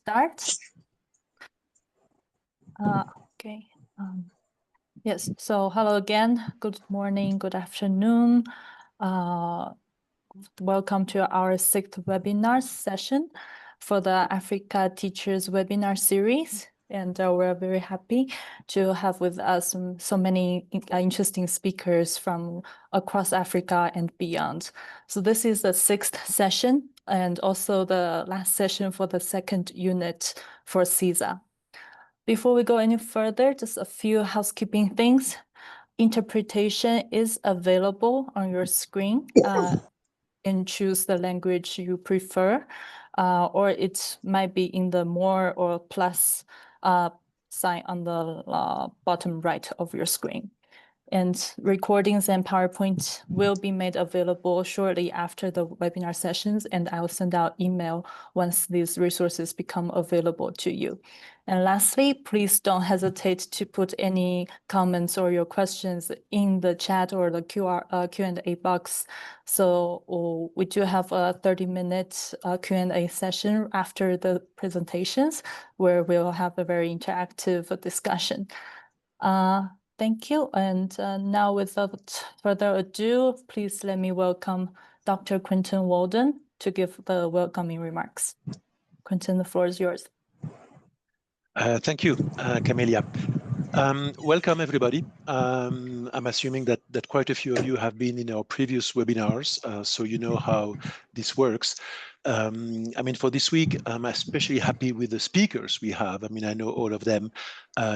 start. Okay. Yes, so hello again. Good morning, good afternoon. Welcome to our sixth webinar session for the Africa Teachers webinar series. And we're very happy to have with us so many interesting speakers from across Africa and beyond. So this is the sixth session and also the last session for the second unit for CESA. Before we go any further, just a few housekeeping things. Interpretation is available on your screen. And choose the language you prefer, or it might be in the more or plus sign on the bottom right of your screen. And recordings and PowerPoint will be made available shortly after the webinar sessions, and I'll send out email once these resources become available to you. And lastly, please don't hesitate to put any comments or your questions in the chat or the Q&A box. So we do have a 30-minute Q&A session after the presentations where we'll have a very interactive discussion. Thank you. And now, without further ado, please let me welcome Dr. Quentin Walden to give the welcoming remarks. Quentin, the floor is yours. Thank you, Camelia. Welcome, everybody. I'm assuming that quite a few of you have been in our previous webinars, so you know how this works. I mean, for this week, I'm especially happy with the speakers we have. I mean, I know all of them.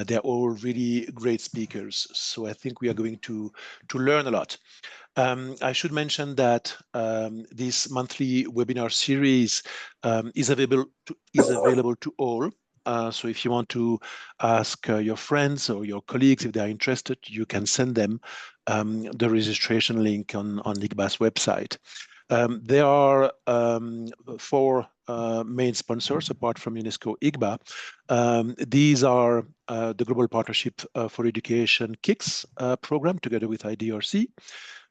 They're all really great speakers, so I think we are going to learn a lot. I should mention that this monthly webinar series is available to all. So if you want to ask your friends or your colleagues if they are interested, you can send them the registration link on IGBA's website. There are 4 main sponsors apart from UNESCO IGBA. These are the Global Partnership for Education KICS program together with IDRC,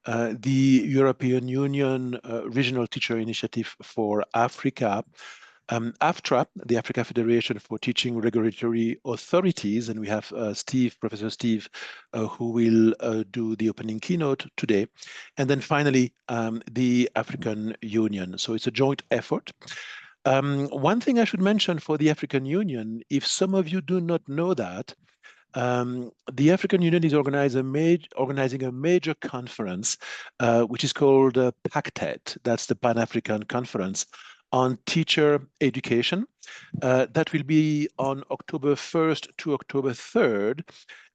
the European Union Regional Teacher Initiative for Africa, AFTRA, the Africa Federation for Teaching Regulatory Authorities, and we have Professor Steve, who will do the opening keynote today. And then finally, the African Union. So it's a joint effort. One thing I should mention for the African Union, if some of you do not know that, the African Union is organizing a major conference, which is called PACTED. That's the Pan-African Conference on Teacher Education. That will be on October 1st to October 3rd.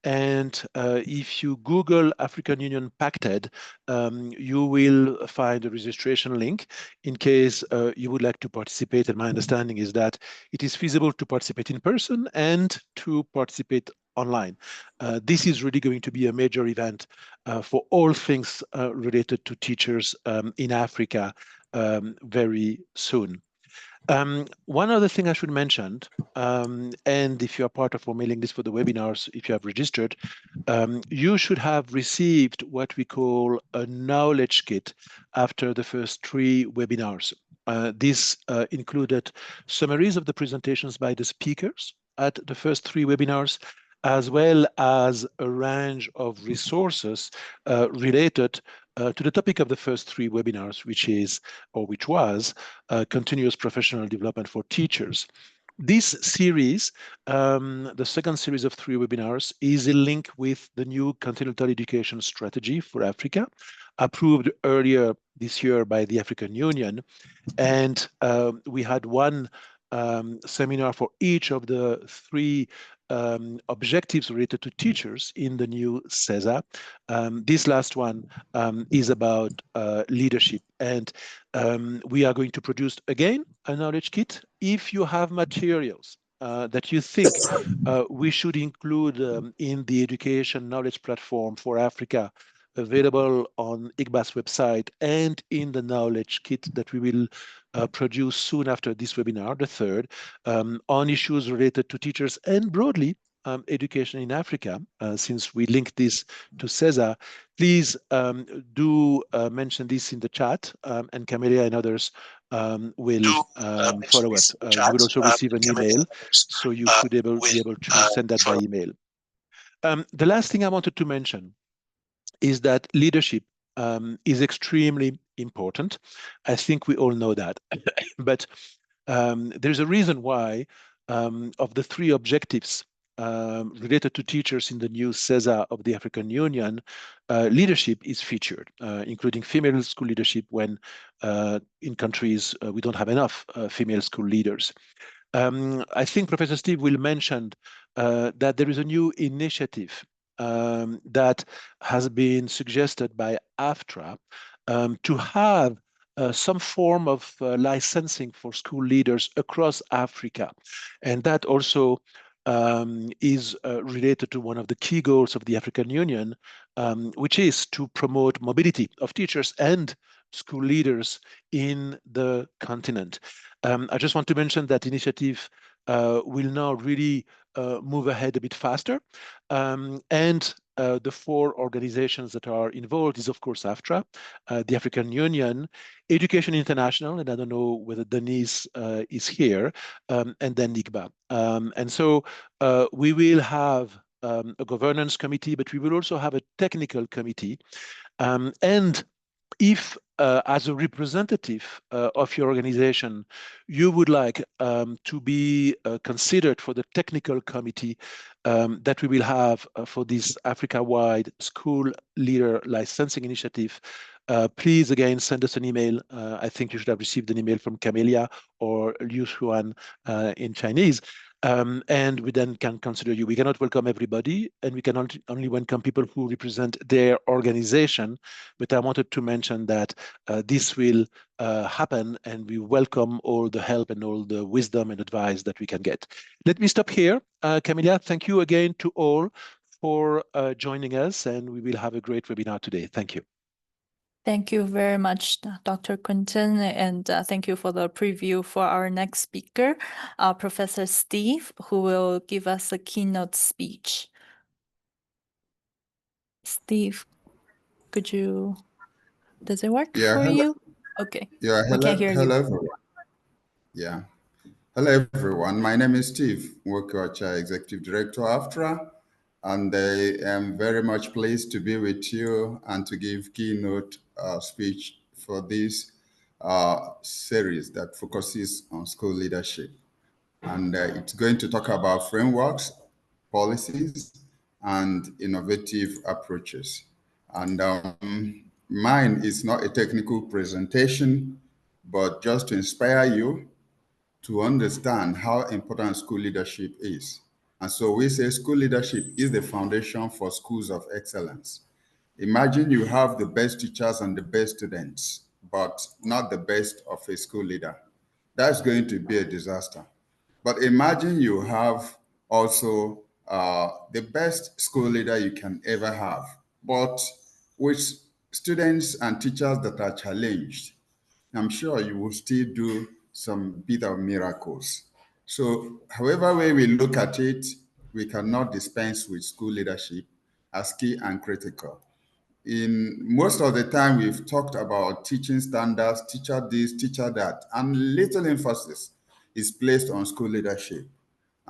And if you Google African Union PACTED, you will find a registration link in case you would like to participate. And my understanding is that it is feasible to participate in person and to participate online. This is really going to be a major event for all things related to teachers in Africa very soon. One other thing I should mention, and if you are part of our mailing list for the webinars, if you have registered, you should have received what we call a knowledge kit after the first 3 webinars. This included summaries of the presentations by the speakers at the first 3 webinars, as well as a range of resources related to the topic of the first 3 webinars, which was continuous professional development for teachers. This series, the second series of 3 webinars, is a link with the new Continental Education Strategy for Africa, approved earlier this year by the African Union. And we had one seminar for each of the 3 objectives related to teachers in the new CESA. This last one is about leadership. And we are going to produce, again, a knowledge kit. If you have materials that you think we should include in the education knowledge platform for Africa, available on IGBA's website and in the knowledge kit that we will produce soon after this webinar, the 3rd, on issues related to teachers and broadly education in Africa, since we linked this to CESA, please do mention this in the chat, and Camelia and others will follow up. You will also receive an email, so you should be able to send that by email. The last thing I wanted to mention is that leadership is extremely important. I think we all know that. But there's a reason why of the 3 objectives related to teachers in the new CESA of the African Union, leadership is featured, including female school leadership when in countries we don't have enough female school leaders. I think Professor Steve will mention that there is a new initiative that has been suggested by AFTRA to have some form of licensing for school leaders across Africa. And that also is related to one of the key goals of the African Union, which is to promote mobility of teachers and school leaders in the continent. I just want to mention that initiative will now really move ahead a bit faster. And the 4 organizations that are involved is, of course, AFTRA, the African Union, Education International, and I don't know whether Denise is here, and then NICBA. And so we will have a governance committee, but we will also have a technical committee. And if, as a representative of your organization, you would like to be considered for the technical committee that we will have for this Africa-wide school leader licensing initiative, please again send us an email. I think you should have received an email from Camelia or Liu Xuan in Chinese. And we then can consider you. We cannot welcome everybody, and we can only welcome people who represent their organization. But I wanted to mention that this will happen, and we welcome all the help and all the wisdom and advice that we can get. Let me stop here. Camelia, thank you again to all for joining us, and we will have a great webinar today. Thank you. Thank you very much, Dr. Quinton, and thank you for the preview for our next speaker, Professor Steve, who will give us a keynote speech. Steve, does it work for you? Okay. Yeah, we can hear you. Everyone. Yeah. Hello, everyone. My name is Steve Nwokocha, Executive Director of AFTRA, and I am very much pleased to be with you and to give keynote speech for this series that focuses on school leadership. And it's going to talk about frameworks, policies, and innovative approaches. And mine is not a technical presentation, but just to inspire you to understand how important school leadership is. And so we say school leadership is the foundation for schools of excellence. Imagine you have the best teachers and the best students, but not the best of a school leader. That's going to be a disaster. But imagine you have also the best school leader you can ever have, but with students and teachers that are challenged. I'm sure you will still do some bit of miracles. So however way we look at it, we cannot dispense with school leadership as key and critical. In most of the time, we've talked about teaching standards, teacher this, teacher that, and little emphasis is placed on school leadership.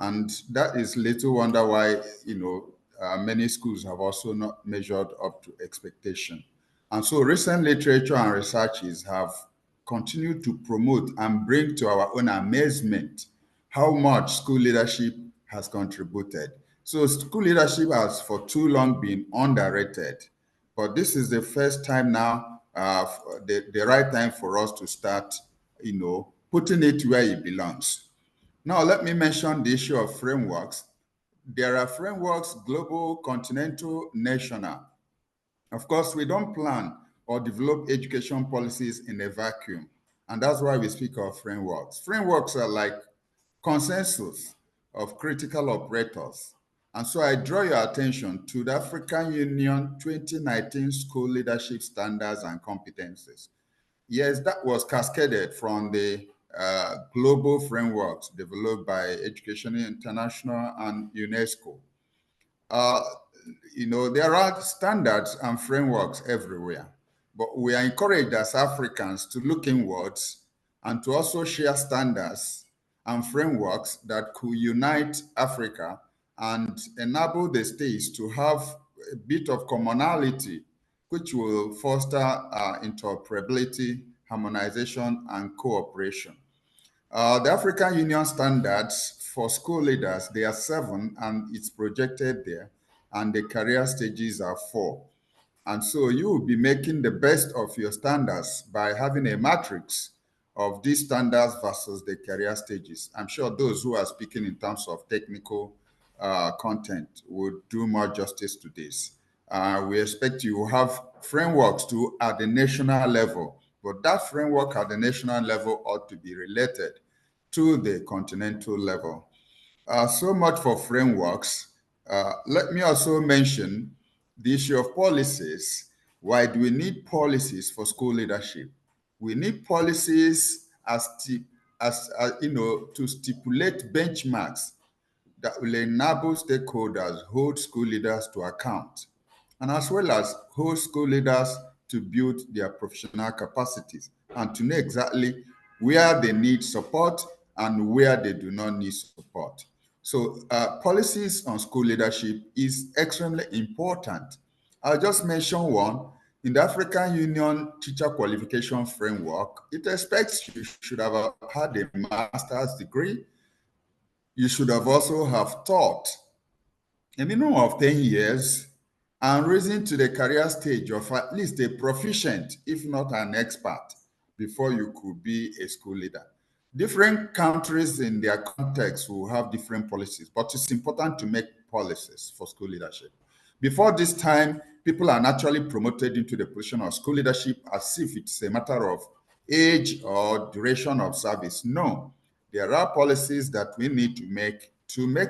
And that is little wonder why, many schools have also not measured up to expectation. And so recent literature and researches have continued to promote and bring to our own amazement how much school leadership has contributed. So school leadership has for too long been underrated. But this is the first time now, the right time for us to start, putting it where it belongs. Now, let me mention the issue of frameworks. There are frameworks, global, continental, national. Of course, we don't plan or develop education policies in a vacuum. And that's why we speak of frameworks. Frameworks are like consensus of critical operators. And so I draw your attention to the African Union 2019 School Leadership Standards and Competencies. Yes, that was cascaded from the global frameworks developed by Education International and UNESCO. Uh, there are standards and frameworks everywhere, but we are encouraged as Africans to look inwards and to also share standards and frameworks that could unite Africa and enable the states to have a bit of commonality, which will foster interoperability, harmonization, and cooperation. The African Union standards for school leaders, they are 7, and it's projected there, and the career stages are 4. And so you will be making the best of your standards by having a matrix of these standards versus the career stages. I'm sure those who are speaking in terms of technical content would do more justice to this. We expect you have frameworks to at the national level, but that framework at the national level ought to be related to the continental level. So much for frameworks. Let me also mention the issue of policies. Why do we need policies for school leadership? We need policies to stipulate benchmarks that will enable stakeholders hold school leaders to account, and as well as hold school leaders to build their professional capacities and to know exactly where they need support and where they do not need support. So policies on school leadership is extremely important. I'll just mention one. In the African Union Teacher Qualification Framework, it expects you should have had a master's degree. You should have also have taught a minimum of 10 years and risen to the career stage of at least a proficient, if not an expert, before you could be a school leader. Different countries in their context will have different policies, but it's important to make policies for school leadership. Before this time, people are naturally promoted into the position of school leadership as if it's a matter of age or duration of service. No, there are policies that we need to make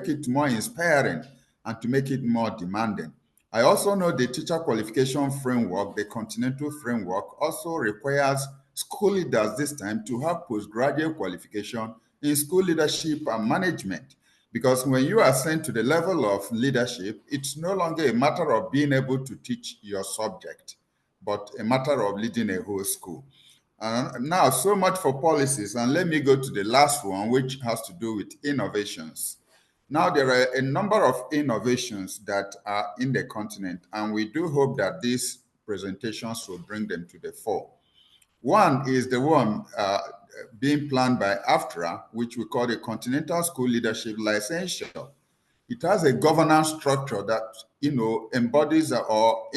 it more inspiring and to make it more demanding. I also know the teacher qualification framework, the Continental framework, also requires school leaders this time to have postgraduate qualification in school leadership and management. Because when you are sent to the level of leadership, it's no longer a matter of being able to teach your subject, but a matter of leading a whole school. Now, so much for policies, and let me go to the last one, which has to do with innovations. Now, there are a number of innovations that are in the continent, and we do hope that these presentations will bring them to the fore. One is the one being planned by AFTRA, which we call the Continental School Leadership Licensure. It has a governance structure that, embodies or,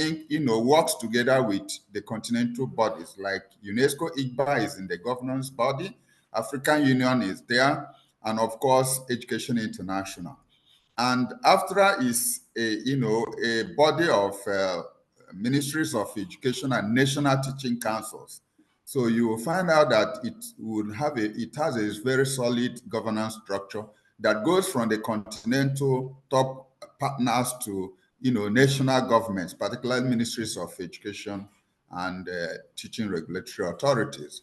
works together with the continental bodies like UNESCO. IGBA is in the governance body, African Union is there, and of course, Education International. And AFTRA is a body of ministries of education and national teaching councils. So you will find out that it has a very solid governance structure that goes from the continental top partners to national governments, particularly ministries of education and teaching regulatory authorities.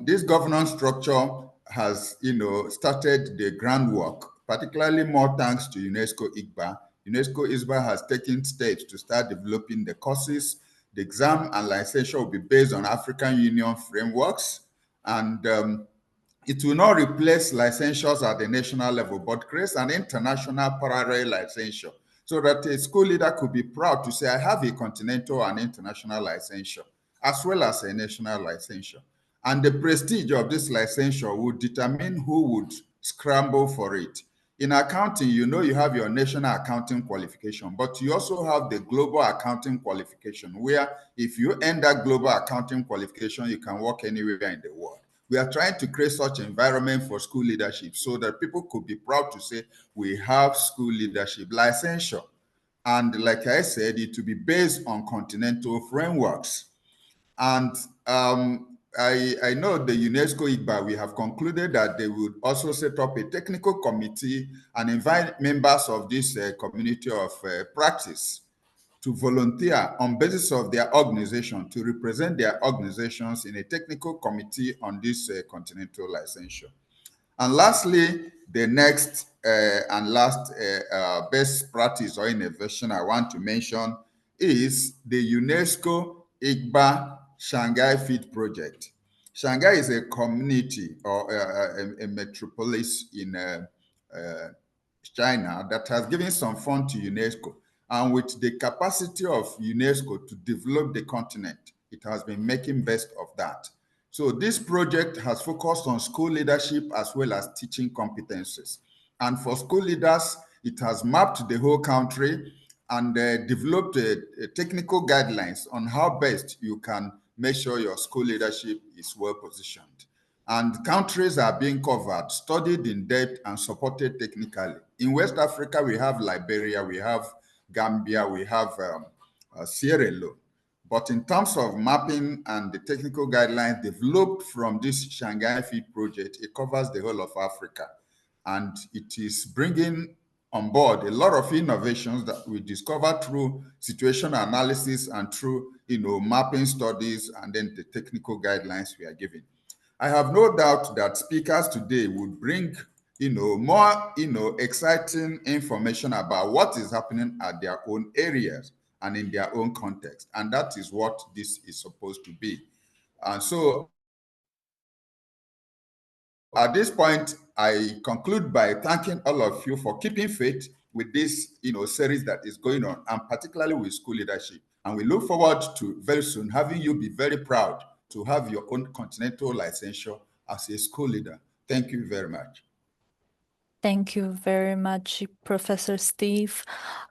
This governance structure has started the groundwork, particularly more thanks to UNESCO IGBA. UNESCO IGBA has taken steps to start developing the courses. The exam and licensure will be based on African Union frameworks, and it will not replace licensures at the national level, but creates an international parallel licensure so that a school leader could be proud to say, I have a continental and international licensure, as well as a national licensure. And the prestige of this licensure would determine who would scramble for it. In accounting, you have your national accounting qualification, but you also have the global accounting qualification, where if you earn that global accounting qualification, you can work anywhere in the world. We are trying to create such an environment for school leadership so that people could be proud to say, we have school leadership licensure. And like I said, it will be based on continental frameworks. And I know the UNESCO IGBA, we have concluded that they would also set up a technical committee and invite members of this community of practice to volunteer on basis of their organization to represent their organizations in a technical committee on this Continental licensure. And lastly, the next and last best practice or innovation I want to mention is the UNESCO IGBA Shanghai Fit Project. Shanghai is a community or a metropolis in China that has given some fund to UNESCO. And with the capacity of UNESCO to develop the continent, it has been making best of that. So this project has focused on school leadership as well as teaching competencies. And for school leaders, it has mapped the whole country and developed technical guidelines on how best you can make sure your school leadership is well positioned. And countries are being covered, studied in depth, and supported technically. In West Africa, we have Liberia, we have Gambia, we have Sierra Leone. But in terms of mapping and the technical guidelines developed from this Shanghai Fit project, it covers the whole of Africa. And it is bringing on board a lot of innovations that we discover through situational analysis and through, mapping studies and then the technical guidelines we are giving. I have no doubt that speakers today would bring, more, exciting information about what is happening at their own areas and in their own context. And that is what this is supposed to be. And so at this point, I conclude by thanking all of you for keeping faith with this, series that is going on, and particularly with school leadership. And we look forward to very soon having you be very proud to have your own Continental licensure as a school leader. Thank you very much. Thank you very much, Professor Steve.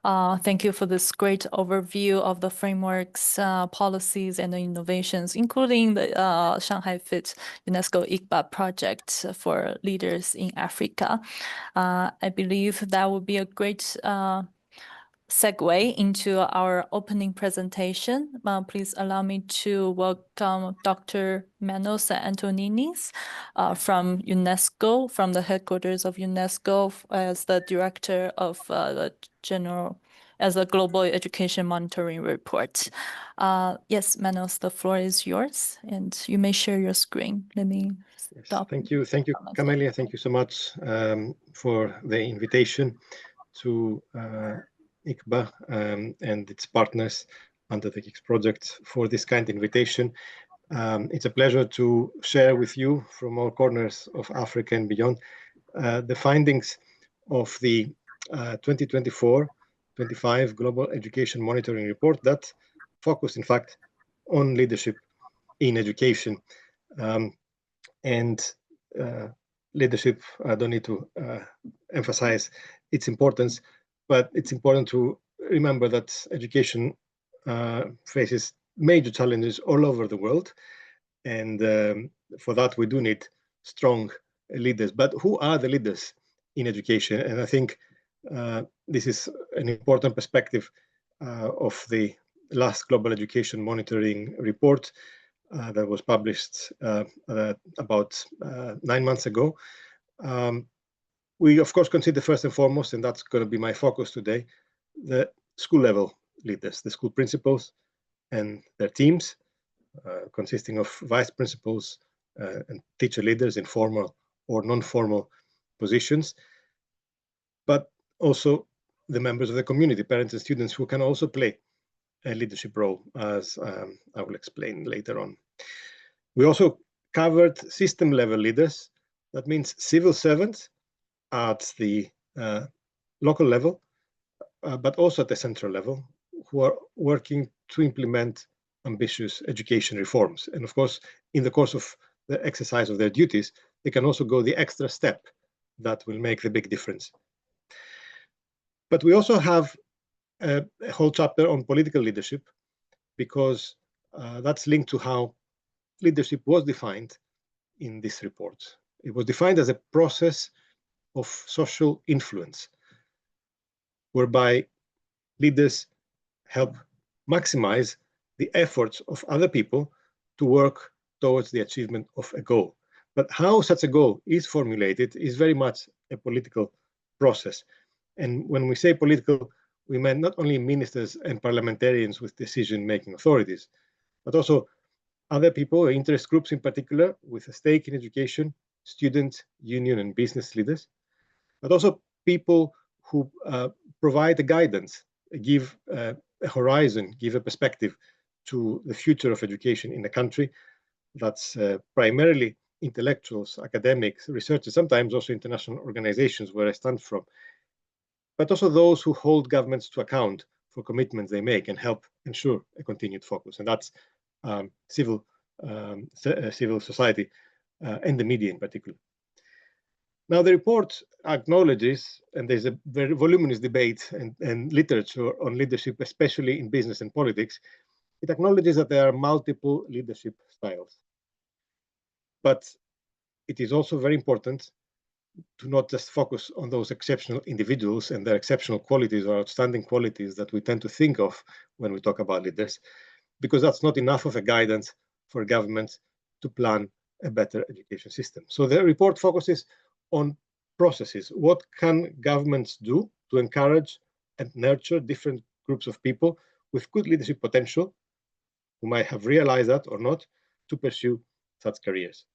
Thank you for this great overview of the frameworks, policies, and the innovations, including the Shanghai Fit UNESCO IGBA project for leaders in Africa. I believe that would be a great segue into our opening presentation. Please allow me to welcome Dr. Manos Antoninis from UNESCO, from the headquarters of UNESCO, as the director of as a Global Education Monitoring Report. Yes, Manos, the floor is yours, and you may share your screen. Let me stop. Thank you, Camelia. Thank you so much for the invitation to IGBA and its partners under the GIGS project for this kind of invitation. It's a pleasure to share with you from all corners of Africa and beyond the findings of the 2024-25 Global Education Monitoring Report that focused, in fact, on leadership in education. Leadership, I don't need to emphasize its importance, but it's important to remember that education faces major challenges all over the world. And for that, we do need strong leaders. But who are the leaders in education? And I think this is an important perspective of the last Global Education Monitoring Report that was published about 9 months ago. We, of course, consider first and foremost, and that's going to be my focus today, the school level leaders, the school principals and their teams, consisting of vice principals and teacher leaders in formal or non-formal positions, but also the members of the community, parents and students, who can also play a leadership role, as I will explain later on. We also covered system level leaders. That means civil servants at the local level, but also at the central level, who are working to implement ambitious education reforms. And of course, in the course of the exercise of their duties, they can also go the extra step that will make the big difference. But we also have a whole chapter on political leadership, because that's linked to how leadership was defined in this report. It was defined as a process of social influence, whereby leaders help maximize the efforts of other people to work towards the achievement of a goal. But how such a goal is formulated is very much a political process. And when we say political, we meant not only ministers and parliamentarians with decision-making authorities, but also other people, interest groups in particular, with a stake in education, student, union, and business leaders, but also people who provide the guidance, give a horizon, give a perspective to the future of education in the country. That's primarily intellectuals, academics, researchers, sometimes also international organizations where I stand from, but also those who hold governments to account for commitments they make and help ensure a continued focus. And that's civil society and the media in particular. Now, the report acknowledges, and there's a very voluminous debate and literature on leadership, especially in business and politics. It acknowledges that there are multiple leadership styles. But it is also very important to not just focus on those exceptional individuals and their exceptional qualities or outstanding qualities that we tend to think of when we talk about leaders, because that's not enough of a guidance for governments to plan a better education system. So the report focuses on processes. What can governments do to encourage and nurture different groups of people with good leadership potential, who might have realized that or not, to pursue such careers?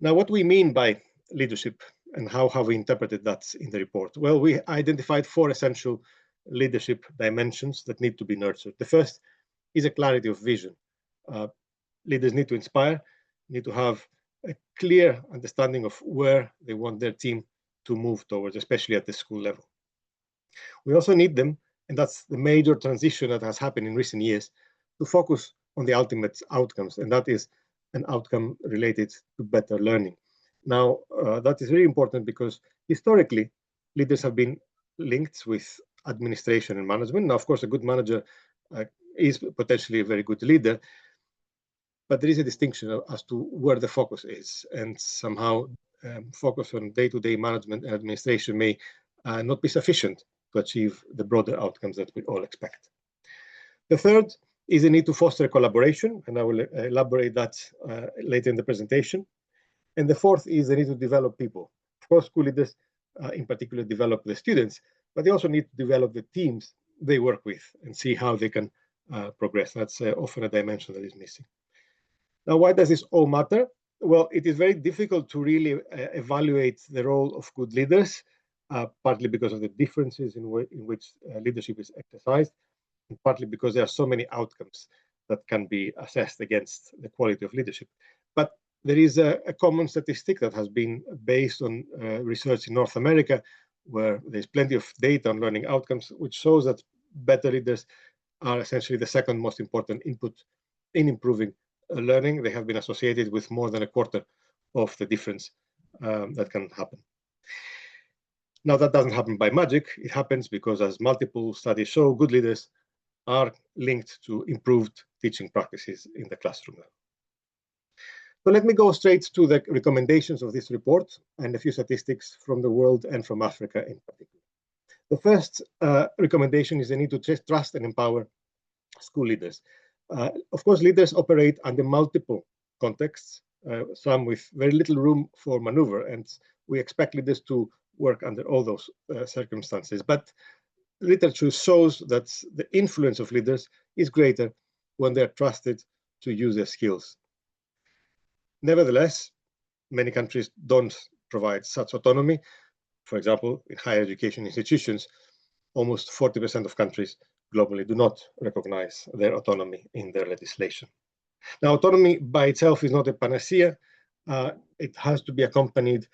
Now, what we mean by leadership and how have we interpreted that in the report? Well, we identified 4 essential leadership dimensions that need to be nurtured. The first is a clarity of vision. Leaders need to inspire, need to have a clear understanding of where they want their team to move towards, especially at the school level. We also need them, and that's the major transition that has happened in recent years, to focus on the ultimate outcomes, and that is an outcome related to better learning. Now, that is very important because historically, leaders have been linked with administration and management. Now, of course, a good manager is potentially a very good leader, but there is a distinction as to where the focus is, and somehow focus on day-to-day management and administration may not be sufficient to achieve the broader outcomes that we all expect. The third is the need to foster collaboration, and I will elaborate that later in the presentation. And the fourth is the need to develop people. Of course, school leaders in particular develop the students, but they also need to develop the teams they work with and see how they can progress. That's often a dimension that is missing. Now, why does this all matter? Well, it is very difficult to really evaluate the role of good leaders, partly because of the differences in which leadership is exercised, and partly because there are so many outcomes that can be assessed against the quality of leadership. But there is a common statistic that has been based on research in North America, where there's plenty of data on learning outcomes, which shows that better leaders are essentially the second most important input in improving learning. They have been associated with more than a quarter of the difference that can happen. Now, that doesn't happen by magic. It happens because, as multiple studies show, good leaders are linked to improved teaching practices in the classroom. So let me go straight to the recommendations of this report and a few statistics from the world and from Africa in particular. The first recommendation is the need to trust and empower school leaders. Of course, leaders operate under multiple contexts, some with very little room for maneuver, and we expect leaders to work under all those circumstances. But literature shows that the influence of leaders is greater when they are trusted to use their skills. Nevertheless, many countries don't provide such autonomy. For example, in higher education institutions, almost 40% of countries globally do not recognize their autonomy in their legislation. Now, autonomy by itself is not a panacea. It has to be accompanied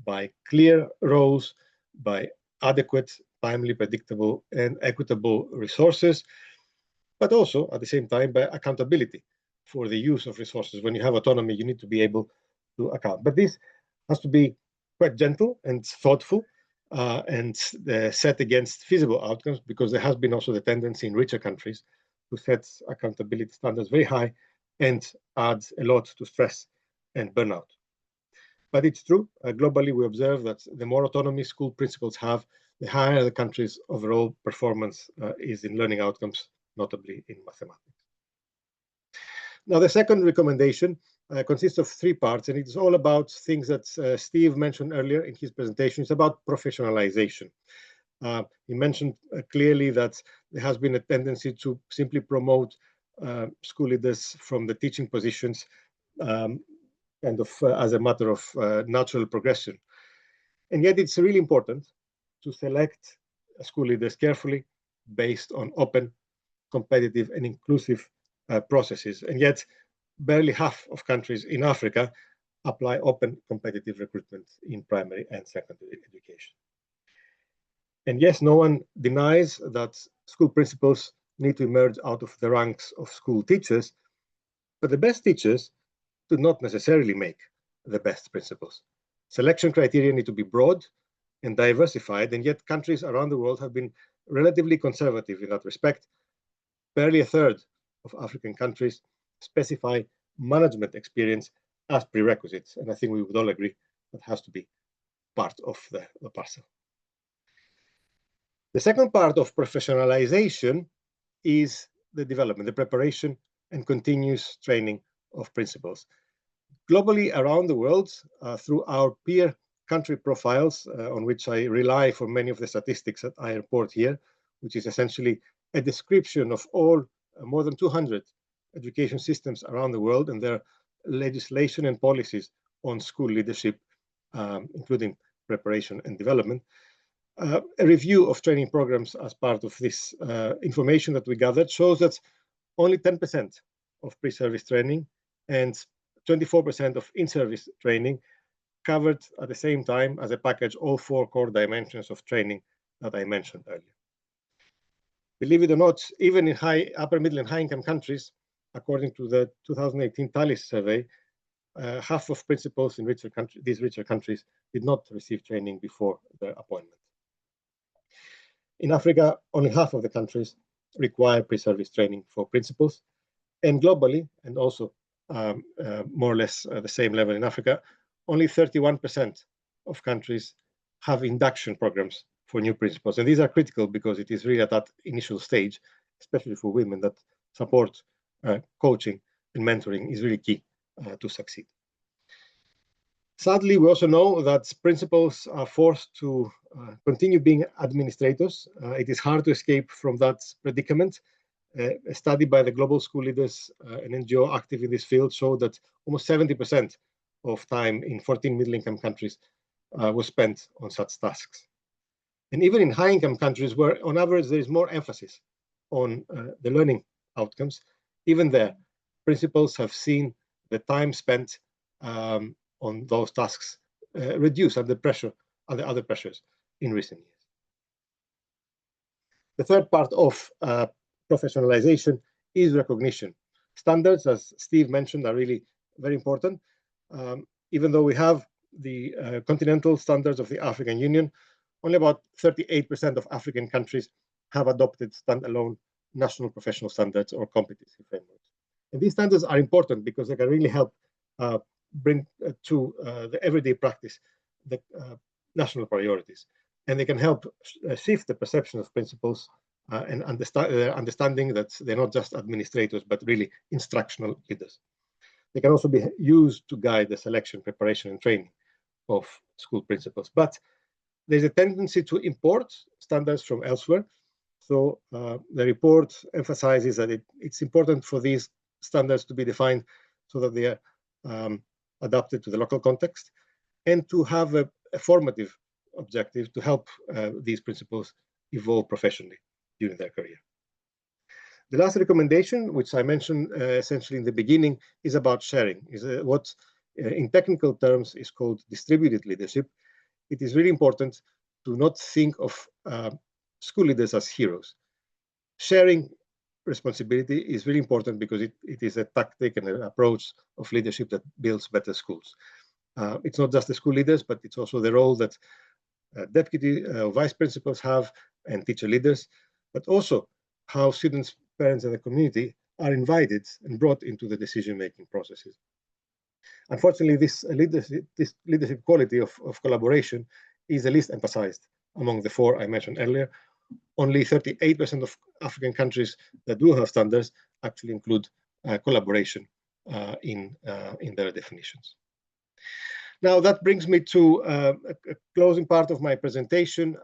by clear roles, by adequate, timely, predictable, and equitable resources, but also at the same time by accountability for the use of resources. When you have autonomy, you need to be able to account. But this has to be quite gentle and thoughtful and set against feasible outcomes, because there has been also the tendency in richer countries to set accountability standards very high and adds a lot to stress and burnout. But it's true, globally we observe that the more autonomy school principals have, the higher the country's overall performance is in learning outcomes, notably in mathematics. Now, the second recommendation consists of 3 parts, and it is all about things that Steve mentioned earlier in his presentation. It's about professionalization. He mentioned clearly that there has been a tendency to simply promote school leaders from the teaching positions kind of as a matter of natural progression. And yet it's really important to select school leaders carefully based on open, competitive, and inclusive processes. And yet barely half of countries in Africa apply open, competitive recruitment in primary and secondary education. And yes, no one denies that school principals need to emerge out of the ranks of school teachers, but the best teachers do not necessarily make the best principals. Selection criteria need to be broad and diversified, and yet countries around the world have been relatively conservative in that respect. Barely a third of African countries specify management experience as prerequisites, and I think we would all agree that has to be part of the parcel. The second part of professionalization is the development, the preparation and continuous training of principals. Globally around the world, through our peer country profiles, on which I rely for many of the statistics that I report here, which is essentially a description of all more than 200 education systems around the world and their legislation and policies on school leadership, including preparation and development. A review of training programs as part of this information that we gathered shows that only 10% of pre-service training and 24% of in-service training covered at the same time as a package all four core dimensions of training that I mentioned earlier. Believe it or not, even in upper middle and high income countries, according to the 2018 TALIS survey, half of principals in these richer countries did not receive training before their appointment. In Africa, only half of the countries require pre-service training for principals, and globally, and also more or less the same level in Africa, only 31% of countries have induction programs for new principals. And these are critical because it is really at that initial stage, especially for women, that support, coaching, and mentoring is really key to succeed. Sadly, we also know that principals are forced to continue being administrators. It is hard to escape from that predicament. A study by the Global School Leaders, an NGO active in this field, showed that almost 70% of time in 14 middle-income countries was spent on such tasks. And even in high-income countries, where on average there is more emphasis on the learning outcomes, even there, principals have seen the time spent on those tasks reduce under pressure, under other pressures in recent years. The third part of professionalization is recognition. Standards, as Steve mentioned, are really very important. Even though we have the continental standards of the African Union, only about 38% of African countries have adopted standalone national professional standards or competency frameworks. And these standards are important because they can really help bring to the everyday practice the national priorities. And they can help shift the perception of principals and understanding that they're not just administrators, but really instructional leaders. They can also be used to guide the selection, preparation, and training of school principals. But there's a tendency to import standards from elsewhere. So the report emphasizes that it's important for these standards to be defined so that they are adapted to the local context and to have a formative objective to help these principals evolve professionally during their career. The last recommendation, which I mentioned essentially in the beginning, is about sharing, is what in technical terms is called distributed leadership. It is really important to not think of school leaders as heroes. Sharing responsibility is really important because it is a tactic and an approach of leadership that builds better schools. It's not just the school leaders, but it's also the role that deputy vice principals have and teacher leaders, but also how students, parents, and the community are invited and brought into the decision-making processes. Unfortunately, this leadership quality of collaboration is the least emphasized among the four I mentioned earlier. Only 38% of African countries that do have standards actually include collaboration in their definitions. Now that brings me to a closing part of my presentation.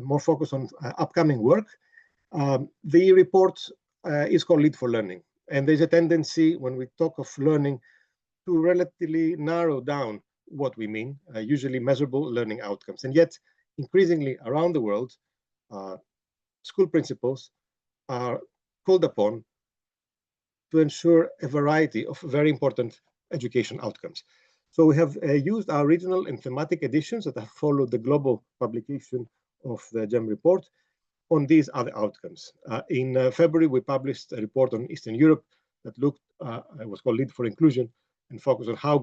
more focus on upcoming work. The report is called Lead for Learning. And there's a tendency when we talk of learning to relatively narrow down what we mean, usually measurable learning outcomes. And yet, increasingly around the world, school principals are called upon to ensure a variety of very important education outcomes. So we have used our regional and thematic editions that have followed the global publication of the GEM report on these other outcomes. In February, we published a report on Eastern Europe that looked, it was called Lead for Inclusion, and focused on how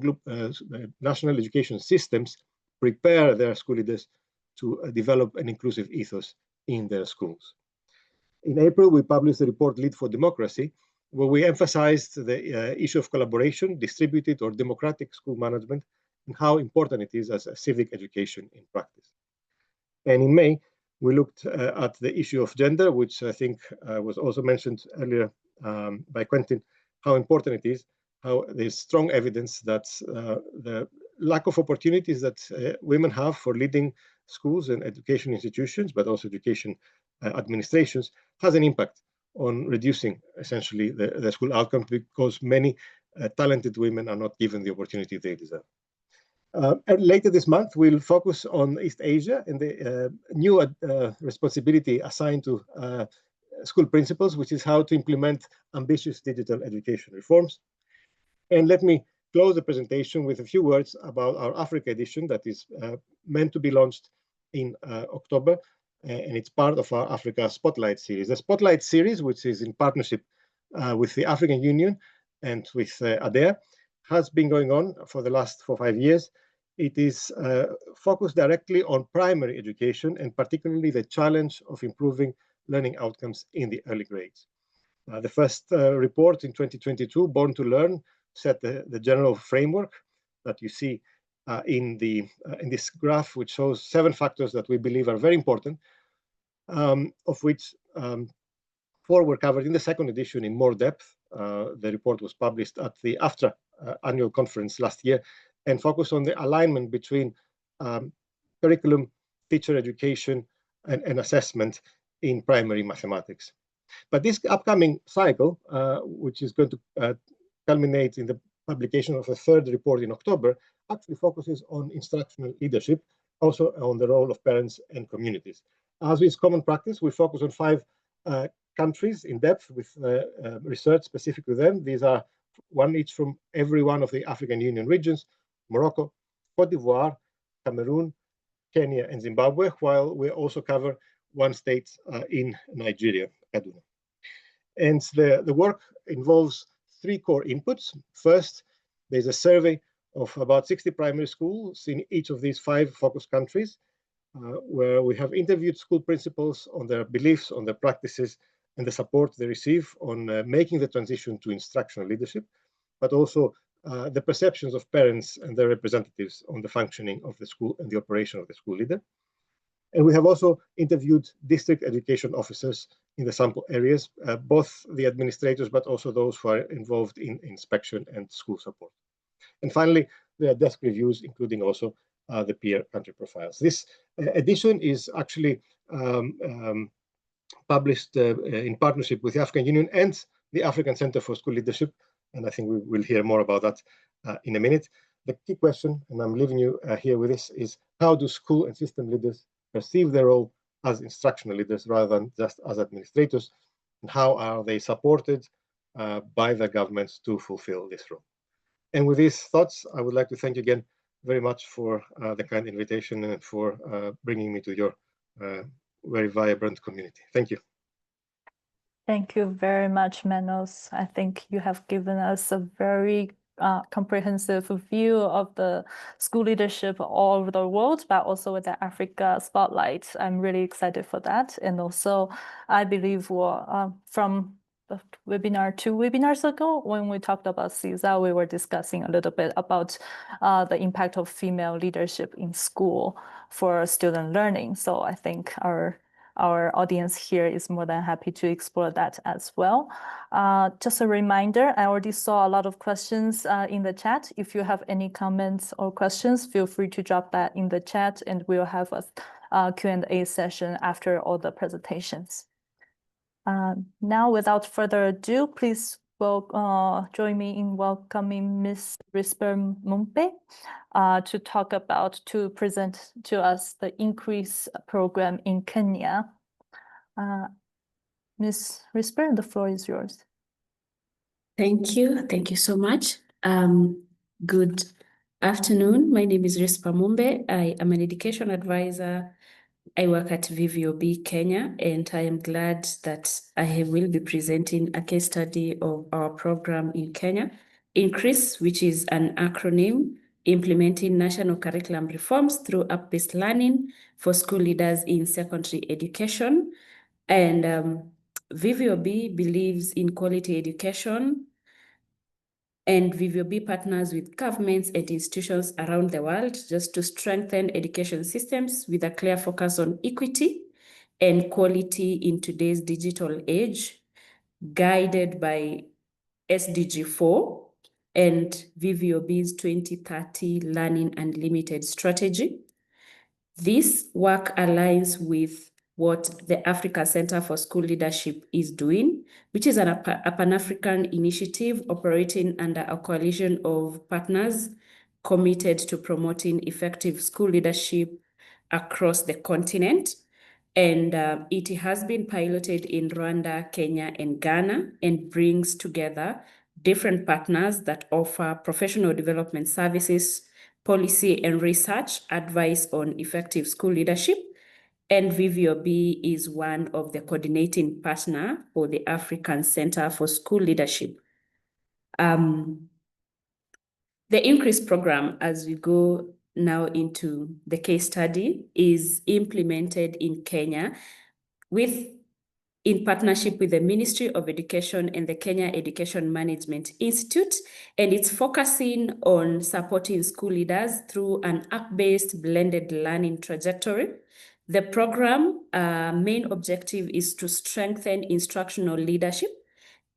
national education systems prepare their school leaders to develop an inclusive ethos in their schools. In April, we published the report Lead for Democracy, where we emphasized the issue of collaboration, distributed or democratic school management, and how important it is as a civic education in practice. And in May, we looked at the issue of gender, which I think was also mentioned earlier by Quentin, how important it is, how there's strong evidence that the lack of opportunities that women have for leading schools and education institutions, but also education administrations, has an impact on reducing essentially the school outcomes, because many talented women are not given the opportunity they deserve. And later this month, we'll focus on East Asia and the new responsibility assigned to school principals, which is how to implement ambitious digital education reforms. And let me close the presentation with a few words about our Africa edition that is meant to be launched in October, and it's part of our Africa Spotlight series. The Spotlight series, which is in partnership with the African Union and with ADEA, has been going on for the last 4 or 5 years. It is focused directly on primary education, and particularly the challenge of improving learning outcomes in the early grades. The first report in 2022, Born to Learn, set the general framework that you see in this graph, which shows 7 factors that we believe are very important, of which 4 were covered in the second edition in more depth. The report was published at the AFTRA annual conference last year, and focused on the alignment between curriculum, teacher education, and assessment in primary mathematics. But this upcoming cycle, which is going to culminate in the publication of a 3rd report in October, actually focuses on instructional leadership, also on the role of parents and communities. As is common practice, we focus on 5 countries in depth with research specific to them. These are 1 each from every one of the African Union regions: Morocco, Cote d'Ivoire, Cameroon, Kenya, and Zimbabwe, while we also cover 1 state in Nigeria, Kaduna. And the work involves 3 core inputs. First, there's a survey of about 60 primary schools in each of these 5 focus countries, where we have interviewed school principals on their beliefs, on their practices, and the support they receive on making the transition to instructional leadership, but also the perceptions of parents and their representatives on the functioning of the school and the operation of the school leader. And we have also interviewed district education officers in the sample areas, both the administrators, but also those who are involved in inspection and school support. And finally, there are desk reviews, including also the peer country profiles. This edition is actually published in partnership with the African Union and the African Center for School Leadership, and I think we will hear more about that in a minute. The key question, and I'm leaving you here with this, is how do school and system leaders perceive their role as instructional leaders rather than just as administrators, and how are they supported by the governments to fulfill this role? And with these thoughts, I would like to thank you again very much for the kind invitation and for bringing me to your very vibrant community. Thank you. Thank you very much, Manos. I think you have given us a very comprehensive view of the school leadership all over the world, but also with the Africa Spotlight. I'm really excited for that. And also, I believe from the webinar 2 webinars ago, when we talked about CESA, we were discussing a little bit about the impact of female leadership in school for student learning. So I think our audience here is more than happy to explore that as well. Just a reminder, I already saw a lot of questions in the chat. If you have any comments or questions, feel free to drop that in the chat, and we'll have Q&A session after all the presentations. Now, without further ado, please join me in welcoming Ms. Risper Mumpe to present to us the INCREASE program in Kenya. Ms. Risper, the floor is yours. Thank you. Thank you so much. Good afternoon. My name is Risper Mumbe. I am an education advisor. I work at VVOB Kenya, and I am glad that I will be presenting a case study of our program in Kenya, INCREASE, which is an acronym implementing national curriculum reforms through app-based learning for school leaders in secondary education. And VVOB believes in quality education, and VVOB partners with governments and institutions around the world just to strengthen education systems with a clear focus on equity and quality in today's digital age, guided by SDG 4 and VVOB's 2030 Learning Unlimited strategy. This work aligns with what the Africa Center for School Leadership is doing, which is a Pan-African initiative operating under a coalition of partners committed to promoting effective school leadership across the continent. And it has been piloted in Rwanda, Kenya, and Ghana, and brings together different partners that offer professional development services, policy and research, advice on effective school leadership. And VVOB is one of the coordinating partners for the African Center for School Leadership. The INCREASE program, as we go now into the case study, is implemented in Kenya in partnership with the Ministry of Education and the Kenya Education Management Institute, and it's focusing on supporting school leaders through an app-based blended learning trajectory. The program main objective is to strengthen instructional leadership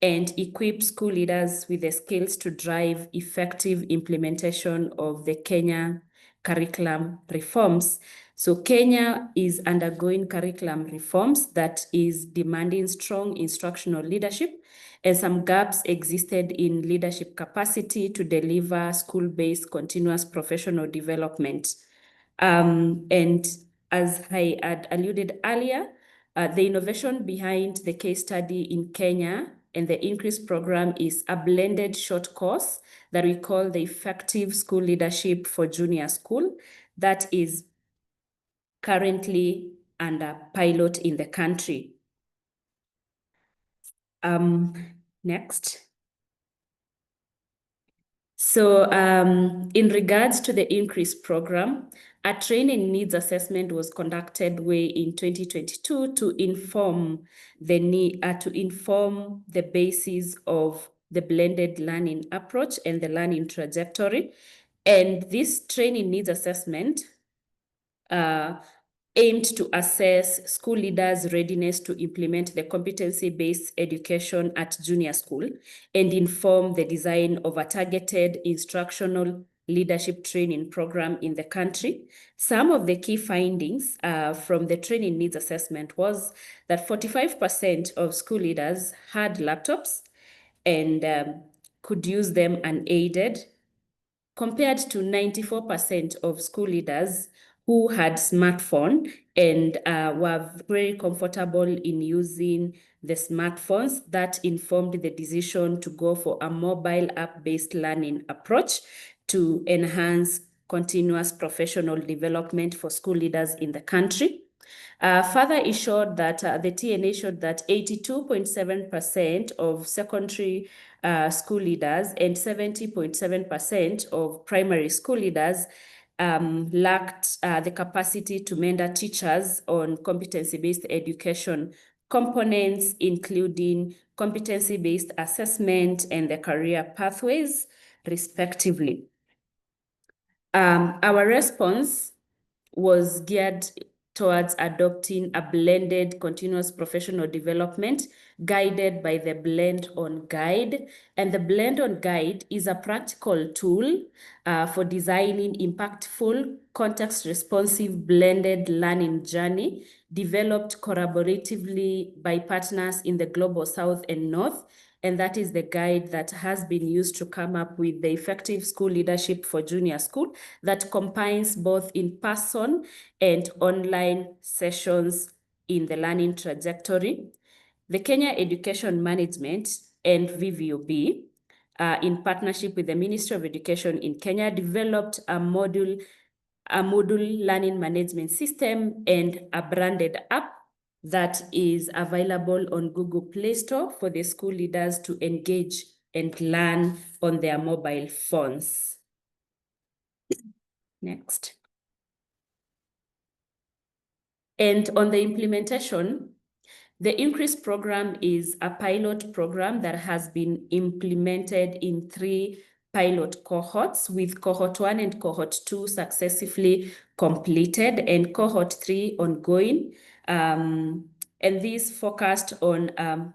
and equip school leaders with the skills to drive effective implementation of the Kenya curriculum reforms. So Kenya is undergoing curriculum reforms that is demanding strong instructional leadership, and some gaps existed in leadership capacity to deliver school-based continuous professional development. And as I had alluded earlier, the innovation behind the case study in Kenya and the INCREASE program is a blended short course that we call the Effective School Leadership for Junior School that is currently under pilot in the country. Next. So in regards to the INCREASE program, a training needs assessment was conducted in 2022 to inform the basis of the blended learning approach and the learning trajectory. And this training needs assessment aimed to assess school leaders' readiness to implement the competency-based education at junior school and inform the design of a targeted instructional leadership training program in the country. Some of the key findings from the training needs assessment was that 45% of school leaders had laptops and could use them unaided, compared to 94% of school leaders who had smartphone and were very comfortable in using the smartphones. That informed the decision to go for a mobile app-based learning approach to enhance continuous professional development for school leaders in the country. Further, it showed that the TNA showed that 82.7% of secondary school leaders and 70.7% of primary school leaders lacked the capacity to mentor teachers on competency-based education components, including competency-based assessment and the career pathways, respectively. Our response was geared towards adopting a blended continuous professional development guided by the Blend On Guide. And the Blend On Guide is a practical tool for designing impactful, context-responsive blended learning journey developed collaboratively by partners in the Global South and North. And that is the guide that has been used to come up with the effective school leadership for junior school that combines both in-person and online sessions in the learning trajectory. The Kenya Education Management and VVOB, in partnership with the Ministry of Education in Kenya, developed a module learning management system and a branded app that is available on Google Play Store for the school leaders to engage and learn on their mobile phones. Next. And on the implementation, the Increase program is a pilot program that has been implemented in 3 pilot cohorts, with cohort 1 and cohort 2 successfully completed and cohort 3 ongoing. And this focused on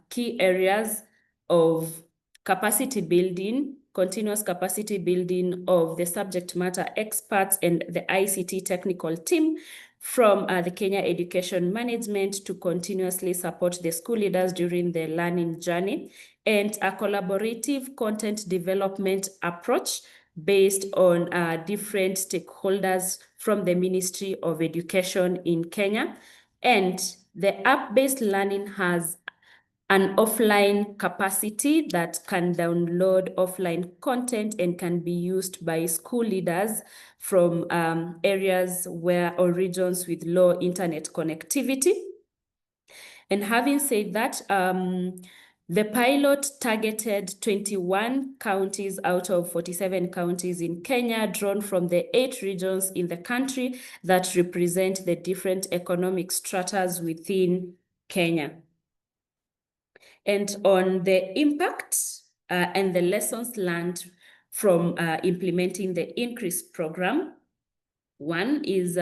key areas of capacity building, continuous capacity building of the subject matter experts and the ICT technical team from the Kenya Education Management to continuously support the school leaders during the learning journey, and a collaborative content development approach based on different stakeholders from the Ministry of Education in Kenya. And the app-based learning has an offline capacity that can download offline content and can be used by school leaders from areas or regions with low internet connectivity. And having said that, the pilot targeted 21 counties out of 47 counties in Kenya, drawn from the 8 regions in the country that represent the different economic stratas within Kenya. And on the impact and the lessons learned from implementing the Increase program, one is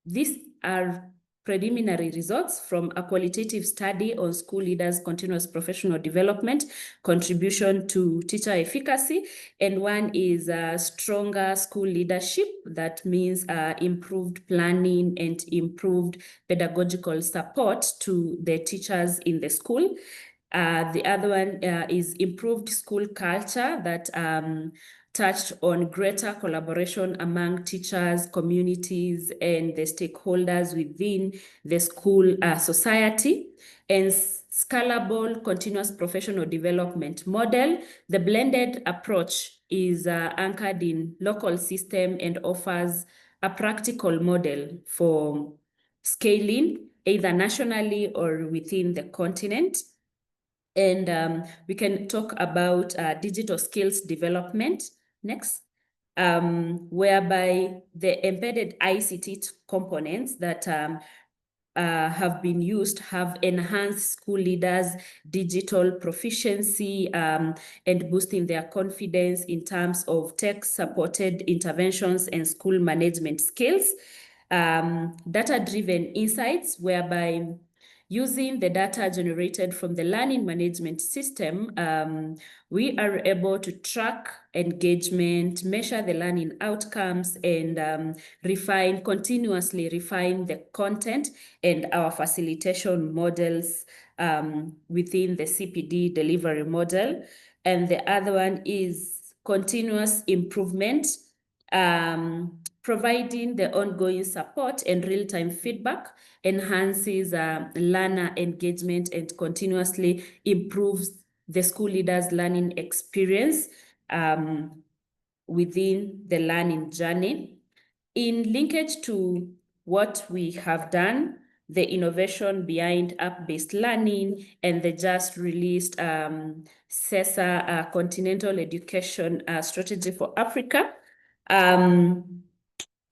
these are preliminary results from a qualitative study on school leaders' continuous professional development, contribution to teacher efficacy, and one is stronger school leadership. That means improved planning and improved pedagogical support to the teachers in the school. The other one is improved school culture that touched on greater collaboration among teachers, communities, and the stakeholders within the school society, and scalable continuous professional development model. The blended approach is anchored in local system and offers a practical model for scaling either nationally or within the continent. And we can talk about digital skills development next, whereby the embedded ICT components that have been used have enhanced school leaders' digital proficiency and boosting their confidence in terms of tech-supported interventions and school management skills. Data-driven insights, whereby using the data generated from the learning management system, we are able to track engagement, measure the learning outcomes, and continuously refine the content and our facilitation models within the CPD delivery model. And the other one is continuous improvement, providing the ongoing support and real-time feedback enhances learner engagement and continuously improves the school leaders' learning experience within the learning journey. In linkage to what we have done, the innovation behind app-based learning and the just released CESA Continental Education Strategy for Africa,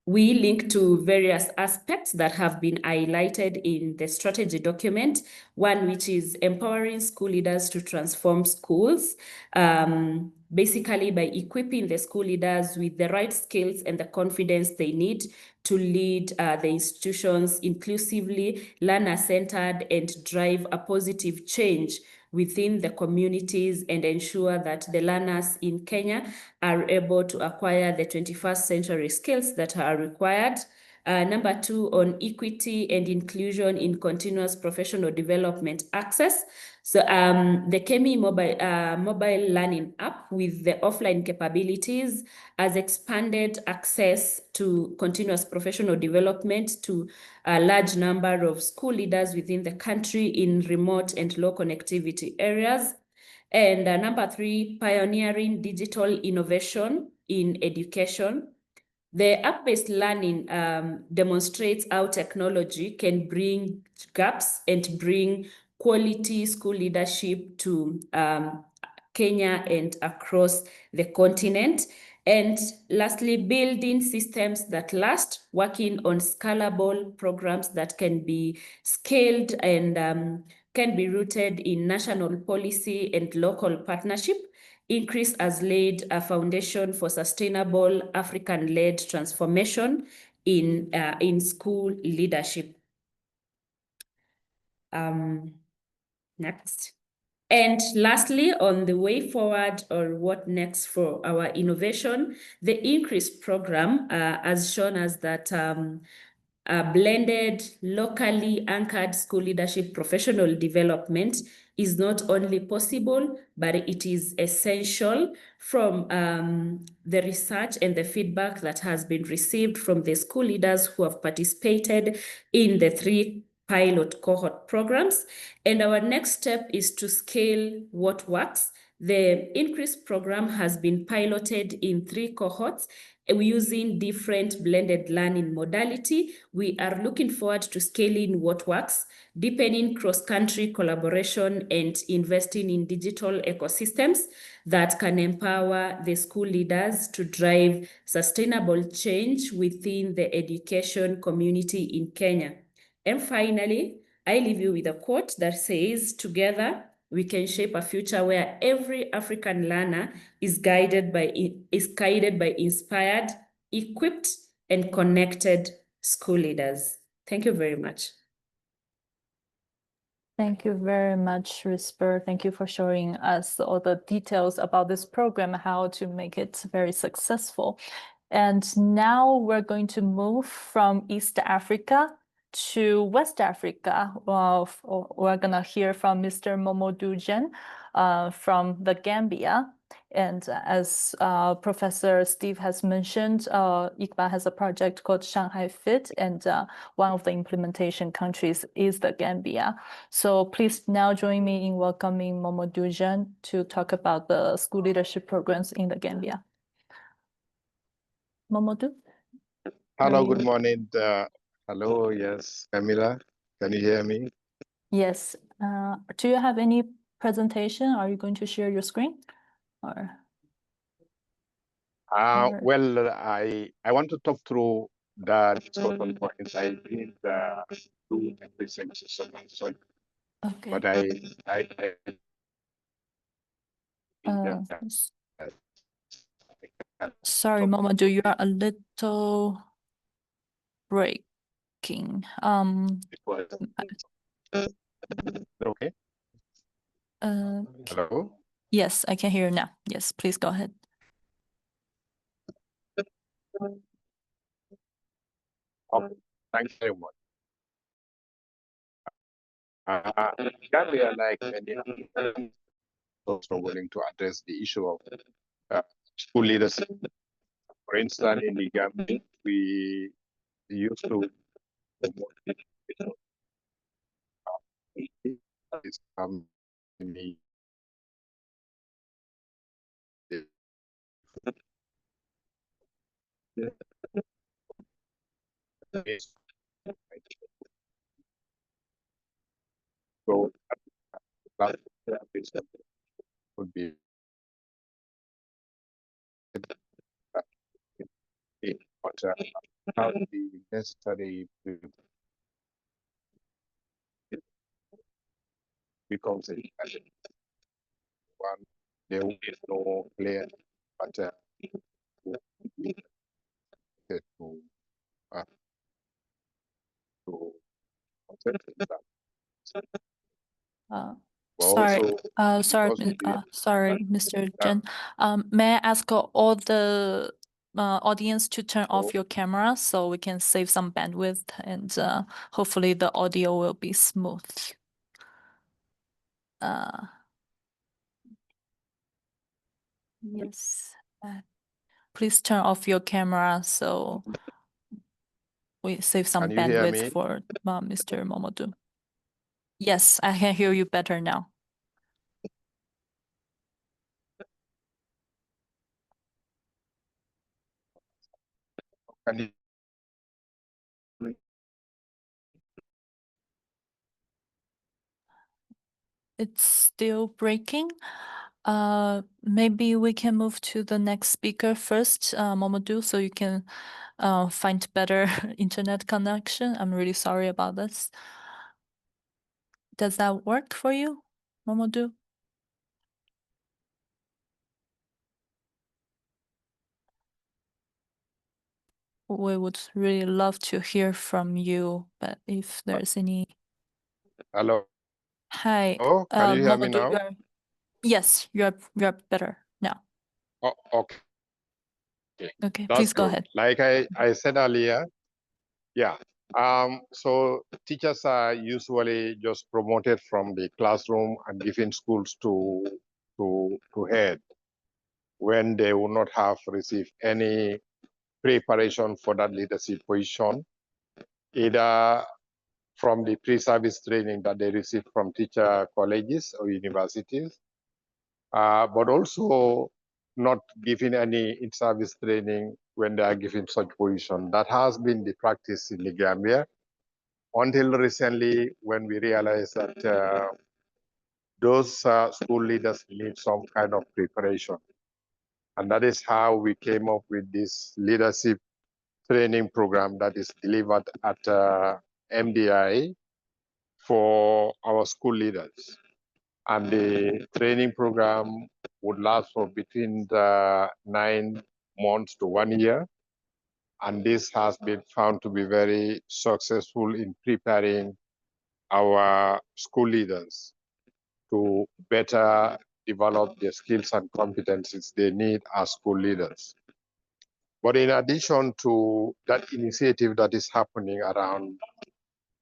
We link to various aspects that have been highlighted in the strategy document, one which is empowering school leaders to transform schools, basically by equipping the school leaders with the right skills and the confidence they need to lead the institutions inclusively, learner-centered, and drive a positive change within the communities and ensure that the learners in Kenya are able to acquire the 21st century skills that are required. Number 2, on equity and inclusion in continuous professional development access. So the Kemi mobile learning app with the offline capabilities has expanded access to continuous professional development to a large number of school leaders within the country in remote and low connectivity areas. And number 3, pioneering digital innovation in education. The app-based learning demonstrates how technology can bring gaps and bring quality school leadership to Kenya and across the continent. And lastly, building systems that last, working on scalable programs that can be scaled and can be rooted in national policy and local partnership. INCREASE has laid a foundation for sustainable African-led transformation in school leadership. Next. And lastly, on the way forward or what next for our innovation, the INCREASE program has shown us that blended, locally anchored school leadership professional development is not only possible, but it is essential from the research and the feedback that has been received from the school leaders who have participated in the 3 pilot cohort programs. And our next step is to scale what works. The INCREASE program has been piloted in 3 cohorts using different blended learning modality. We are looking forward to scaling what works, deepening cross-country collaboration, and investing in digital ecosystems that can empower the school leaders to drive sustainable change within the education community in Kenya. And finally, I leave you with a quote that says, "Together, we can shape a future where every African learner is guided by inspired, equipped, and connected school leaders." Thank you very much. Thank you very much, Risper. Thank you for showing us all the details about this program, how to make it very successful. And now we're going to move from East Africa to West Africa. We're going to hear from Mr. Momodu from the Gambia. And as Professor Steve has mentioned, ICBA has a project called Shanghai Fit, and one of the implementation countries is the Gambia. So please now join me in welcoming Momodu to talk about the school leadership programs in the Gambia. Momodu? Hello, good morning. Hello, yes, Camila, can you hear me? Yes. Do you have any presentation? Are you going to share your screen? Or Well, I want to talk through the total points I did do research. okay. But sorry, Momodu, you are a little breaking. It was okay. Hello. Yes, I can hear you now. Yes, please go ahead. Oh, thanks very much. Gambia, like many others, also willing to address the issue of school leadership. For instance, in the Gambia, we used to promote so that would be have the necessary becomes a challenge. One, there is no clear pattern to concentrate that. Sorry, Also, sorry, Mr. Jen. May I ask all the audience to turn off your camera so we can save some bandwidth and hopefully the audio will be smooth. Yes. Please turn off your camera so we save some Can you hear bandwidth me? for Mr. Momodu. Yes, I can hear you better now. Can you It's still breaking. Maybe we can move to the next speaker first, Momodu, so you can find better internet connection. I'm really sorry about this. Does that work for you, Momodu? We would really love to hear from you, but if there's any... Hello? Hi, Oh, can you hear me Momodu, now? yes, you're better now. Oh, okay. Okay, That's please go good. ahead. Like I said earlier, yeah. So teachers are usually just promoted from the classroom and given schools to head when they will not have received any preparation for that leadership position, either from the pre-service training that they receive from teacher colleges or universities, but also not giving any in-service training when they are given such position. That has been the practice in the Gambia until recently, when we realized that those school leaders need some kind of preparation. And that is how we came up with this leadership training program that is delivered at MDI for our school leaders. And the training program would last for between 9 months to 1 year. And this has been found to be very successful in preparing our school leaders to better develop the skills and competencies they need as school leaders. But in addition to that initiative that is happening around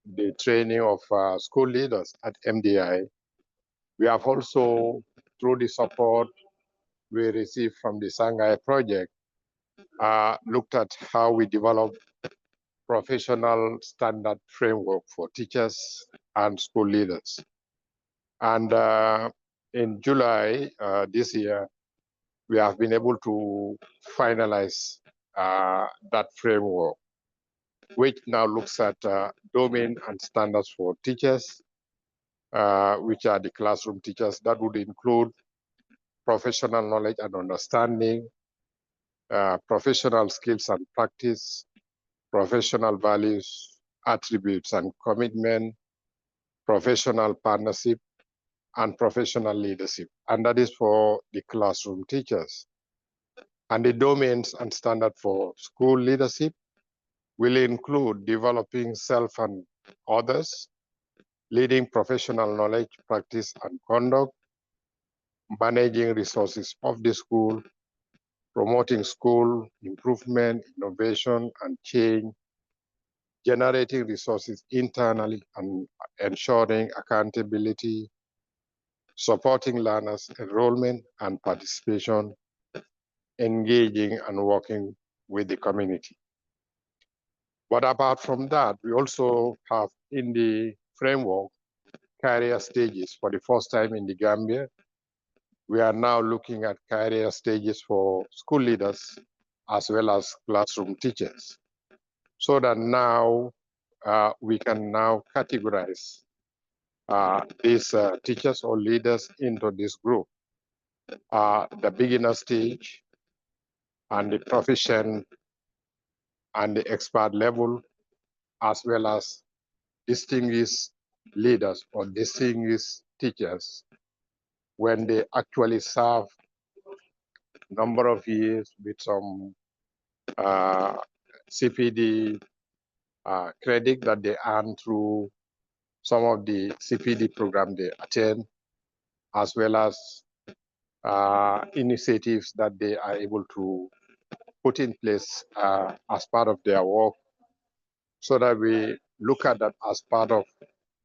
the training of school leaders at MDI, we have also, through the support we received from the Shanghai project, looked at how we develop professional standard framework for teachers and school leaders. And in July this year, we have been able to finalize that framework, which now looks at domain and standards for teachers, which are the classroom teachers. That would include professional knowledge and understanding, professional skills and practice, professional values, attributes and commitment, professional partnership, and professional leadership. And that is for the classroom teachers. And the domains and standard for school leadership will include developing self and others, leading professional knowledge, practice, and conduct, managing resources of the school, promoting school improvement, innovation, and change, generating resources internally and ensuring accountability, supporting learners' enrollment and participation, engaging and working with the community. But apart from that, we also have in the framework career stages. For the first time in the Gambia, we are now looking at career stages for school leaders as well as classroom teachers, so that now we can now categorize these teachers or leaders into this group. The beginner stage and the proficient and the expert level, as well as distinguished leaders or distinguished teachers when they actually serve a number of years with some CPD credit that they earn through some of the CPD program they attend, as well as initiatives that they are able to put in place as part of their work, so that we look at that as part of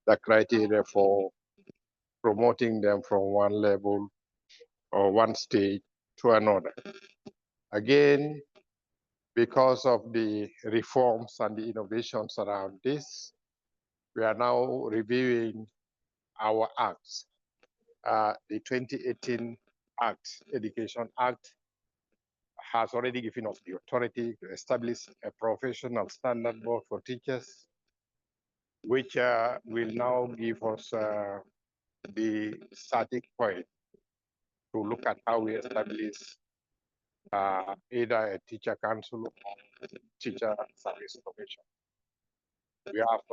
the criteria for promoting them from one level or one stage to another. Again, because of the reforms and the innovations around this, we are now reviewing our acts. The 2018 Act, Education Act, has already given us the authority to establish a professional standard board for teachers, which will now give us the starting point to look at how we establish either a teacher council or teacher service commission. We have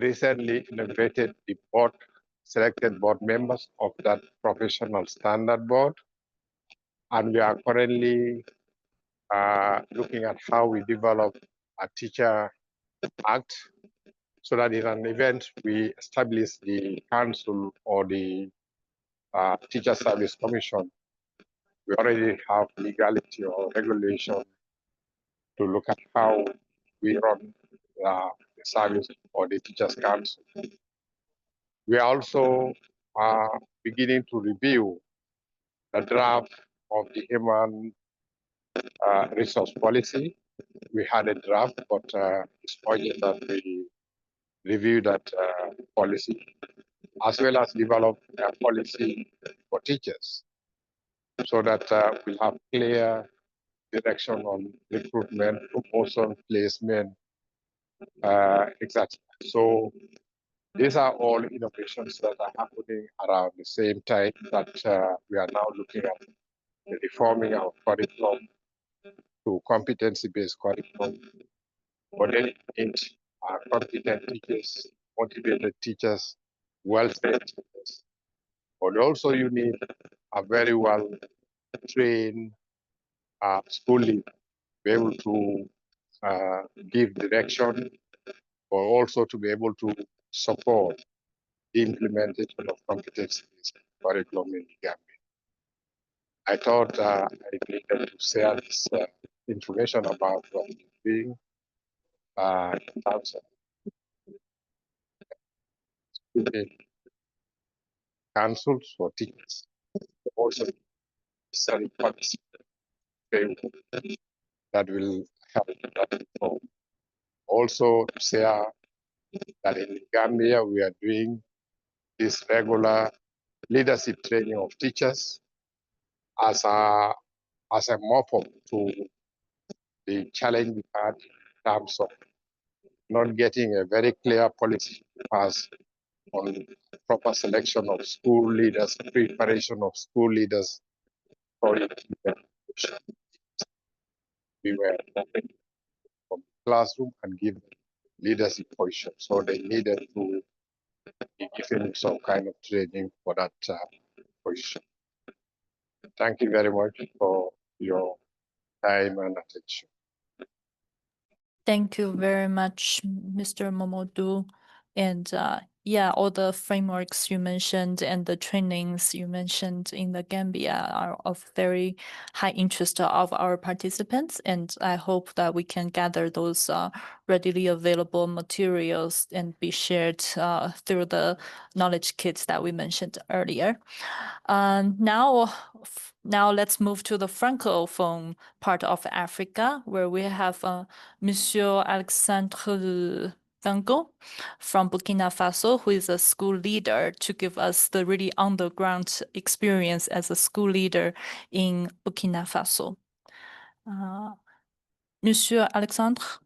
recently inaugurated the board, selected board members of that professional standard board, and we are currently looking at how we develop a teacher act, so that in an event we establish the council or the teacher service commission, we already have legality or regulation to look at how we run the service or the teachers council. We are also beginning to review the draft of the human resource policy. We had a draft, but it's urgent that we review that policy, as well as develop a policy for teachers, so that we'll have clear direction on recruitment, promotion, placement, etc. So these are all innovations that are happening around the same time that we are now looking at reforming our curriculum to competency-based curriculum. But then it are competent teachers, motivated teachers, well-trained teachers. But also you need a very well-trained school leader to be able to give direction, or also to be able to support the implementation of competency-based curriculum in the Gambia. I thought I needed to share this information about what we're doing in terms of councils for teachers, also study policy that will help that reform. Also to share that in Gambia we are doing this regular leadership training of teachers as a mop-up to the challenge we had in terms of not getting a very clear policy pass on proper selection of school leaders, preparation of school leaders for implementation. We were moving from the classroom and give leadership position, so they needed to be given some kind of training for that position. Thank you very much for your time and attention. Thank you very much, Mr. Momodu. And yeah, all the frameworks you mentioned and the trainings you mentioned in the Gambia are of very high interest of our participants. And I hope that we can gather those readily available materials and be shared through the knowledge kits that we mentioned earlier. Now let's move to the Francophone part of Africa, where we have Monsieur Alexandre Dango from Burkina Faso, who is a school leader, to give us the really on-the-ground experience as a school leader in Burkina Faso. Monsieur Alexandre,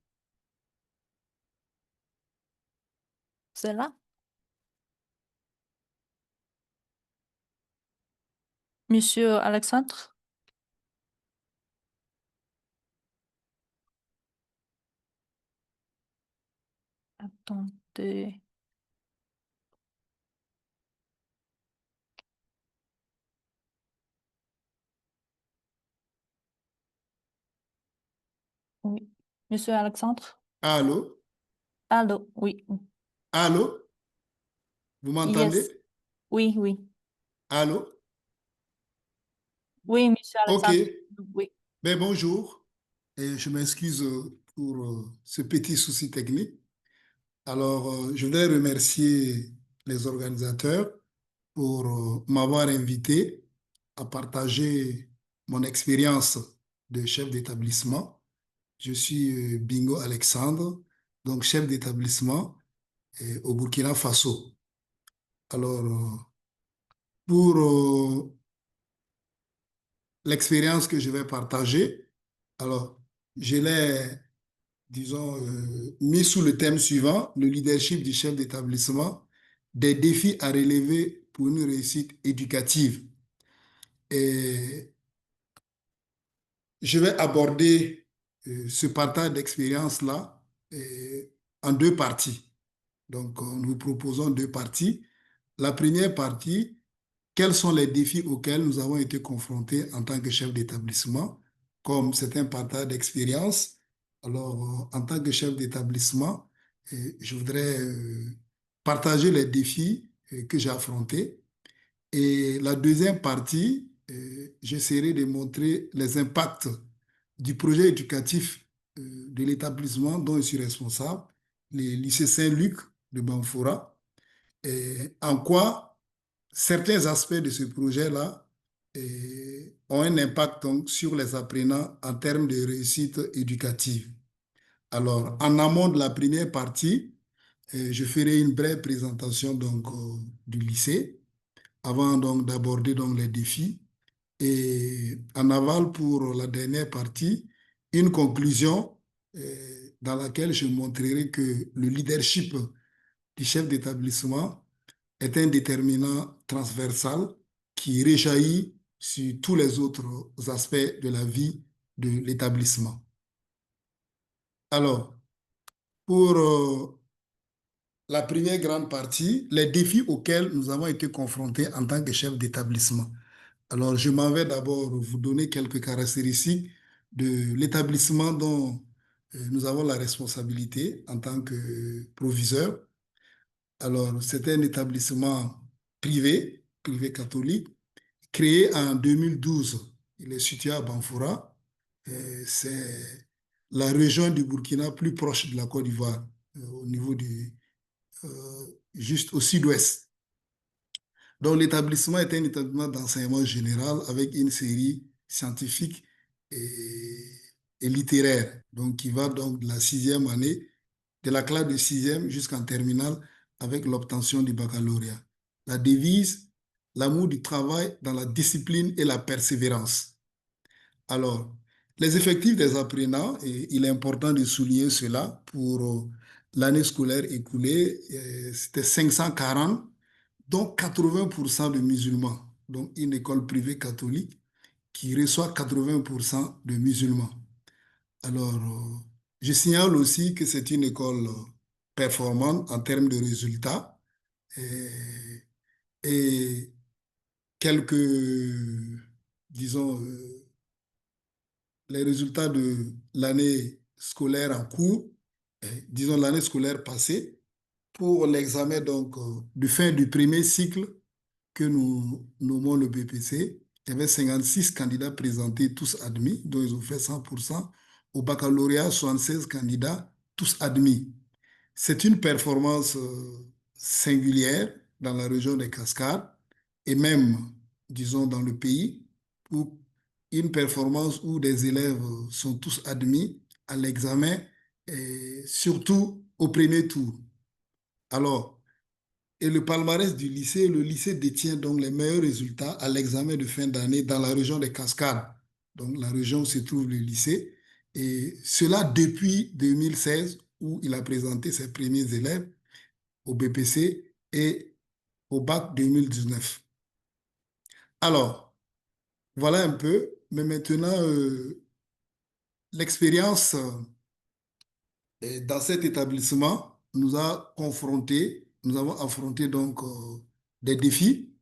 vous êtes là? Monsieur Alexandre? Attendez. Oui. Monsieur Alexandre? Allô? Allô, oui. Allô? Vous m'entendez? Yes. Oui, oui. Allô? Oui, monsieur Ok. Alexandre. Oui. Ben, bonjour. Et je m'excuse pour ce petit souci technique. Alors, je voudrais remercier les organisateurs pour m'avoir invité à partager mon expérience de chef d'établissement. Je suis Bingo Alexandre, donc chef d'établissement au Burkina Faso. Alors, pour l'expérience que je vais partager, alors, je l'ai, disons, mis sous le thème suivant, le leadership du chef d'établissement, des défis à relever pour une réussite éducative. Et je vais aborder ce partage d'expérience-là en deux parties. Donc, nous proposons deux parties. La première partie, quels sont les défis auxquels nous avons été confrontés en tant que chef d'établissement? Comme c'est un partage d'expérience, alors en tant que chef d'établissement, je voudrais partager les défis que j'ai affrontés. Et la deuxième partie, j'essaierai de montrer les impacts du projet éducatif de l'établissement dont je suis responsable, le lycée Saint-Luc de Banfora, et en quoi certains aspects de ce projet-là ont un impact donc, sur les apprenants en termes de réussite éducative. Alors, en amont de la première partie, je ferai une brève présentation donc, du lycée avant donc d'aborder donc les défis. Et en aval pour la dernière partie, une conclusion dans laquelle je montrerai que le leadership du chef d'établissement est un déterminant transversal qui réjaillit sur tous les autres aspects de la vie de l'établissement. Alors, pour la première grande partie, les défis auxquels nous avons été confrontés en tant que chef d'établissement. Alors, je m'en vais d'abord vous donner quelques caractéristiques de l'établissement dont nous avons la responsabilité en tant que proviseur. Alors, c'est un établissement privé, privé catholique, créé en 2012. Il est situé à Banfora. C'est la région du Burkina plus proche de la Côte d'Ivoire, au niveau juste au sud-ouest. Donc, l'établissement est un établissement d'enseignement général avec une série scientifique et littéraire, donc qui va donc de la sixième année, de la classe de sixième jusqu'en terminale avec l'obtention du baccalauréat. La devise, l'amour du travail dans la discipline et la persévérance. Alors, les effectifs des apprenants, et il est important de souligner cela, pour l'année scolaire écoulée, c'était 540, dont 80% de musulmans. Donc, une école privée catholique qui reçoit 80% de musulmans. Alors, je signale aussi que c'est une école performante en termes de résultats et quelques, disons, les résultats de l'année scolaire en cours, disons l'année scolaire passée, pour l'examen donc de fin du premier cycle que nous nommons le BPC. Il y avait 56 candidats présentés, tous admis, dont ils ont fait 100%. Au baccalauréat, 76 candidats, tous admis. C'est une performance singulière dans la région des Cascades et même, disons, dans le pays, pour une performance où des élèves sont tous admis à l'examen et surtout au premier tour. Alors, et le palmarès du lycée, le lycée détient donc les meilleurs résultats à l'examen de fin d'année dans la région des Cascades. Donc, la région où se trouve le lycée. Et cela depuis 2016, où il a présenté ses premiers élèves au BPC et au bac 2019. Alors, voilà un peu. Mais maintenant, l'expérience dans cet établissement nous avons affronté donc des défis.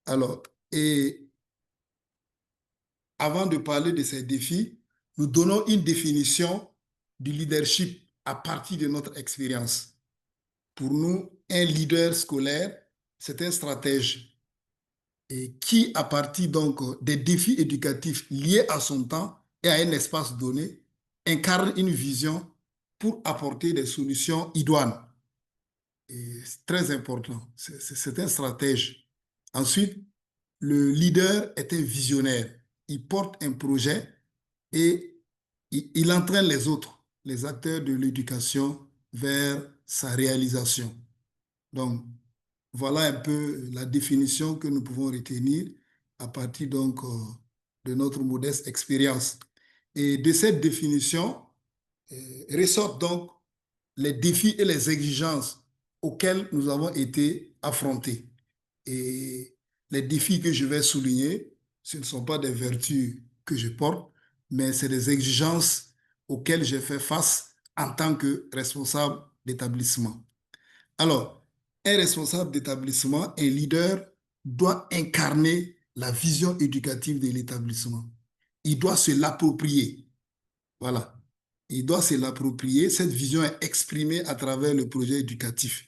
Alors, et avant de parler de ces défis, nous donnons une définition du leadership à partir de notre expérience. Pour nous, un leader scolaire, c'est un stratège et qui, à partir donc des défis éducatifs liés à son temps et à un espace donné, incarne une vision pour apporter des solutions idoines. Et c'est très important. C'est un stratège. Ensuite, le leader est un visionnaire. Il porte un projet et il entraîne les autres, les acteurs de l'éducation, vers sa réalisation. Donc, voilà un peu la définition que nous pouvons retenir à partir donc de notre modeste expérience. Et de cette définition ressortent donc les défis et les exigences auxquels nous avons été affrontés. Et les défis que je vais souligner, ce ne sont pas des vertus que je porte, mais c'est des exigences auxquelles j'ai fait face en tant que responsable d'établissement. Alors, un responsable d'établissement, un leader, doit incarner la vision éducative de l'établissement. Il doit se l'approprier. Voilà. Il doit se l'approprier. Cette vision est exprimée à travers le projet éducatif.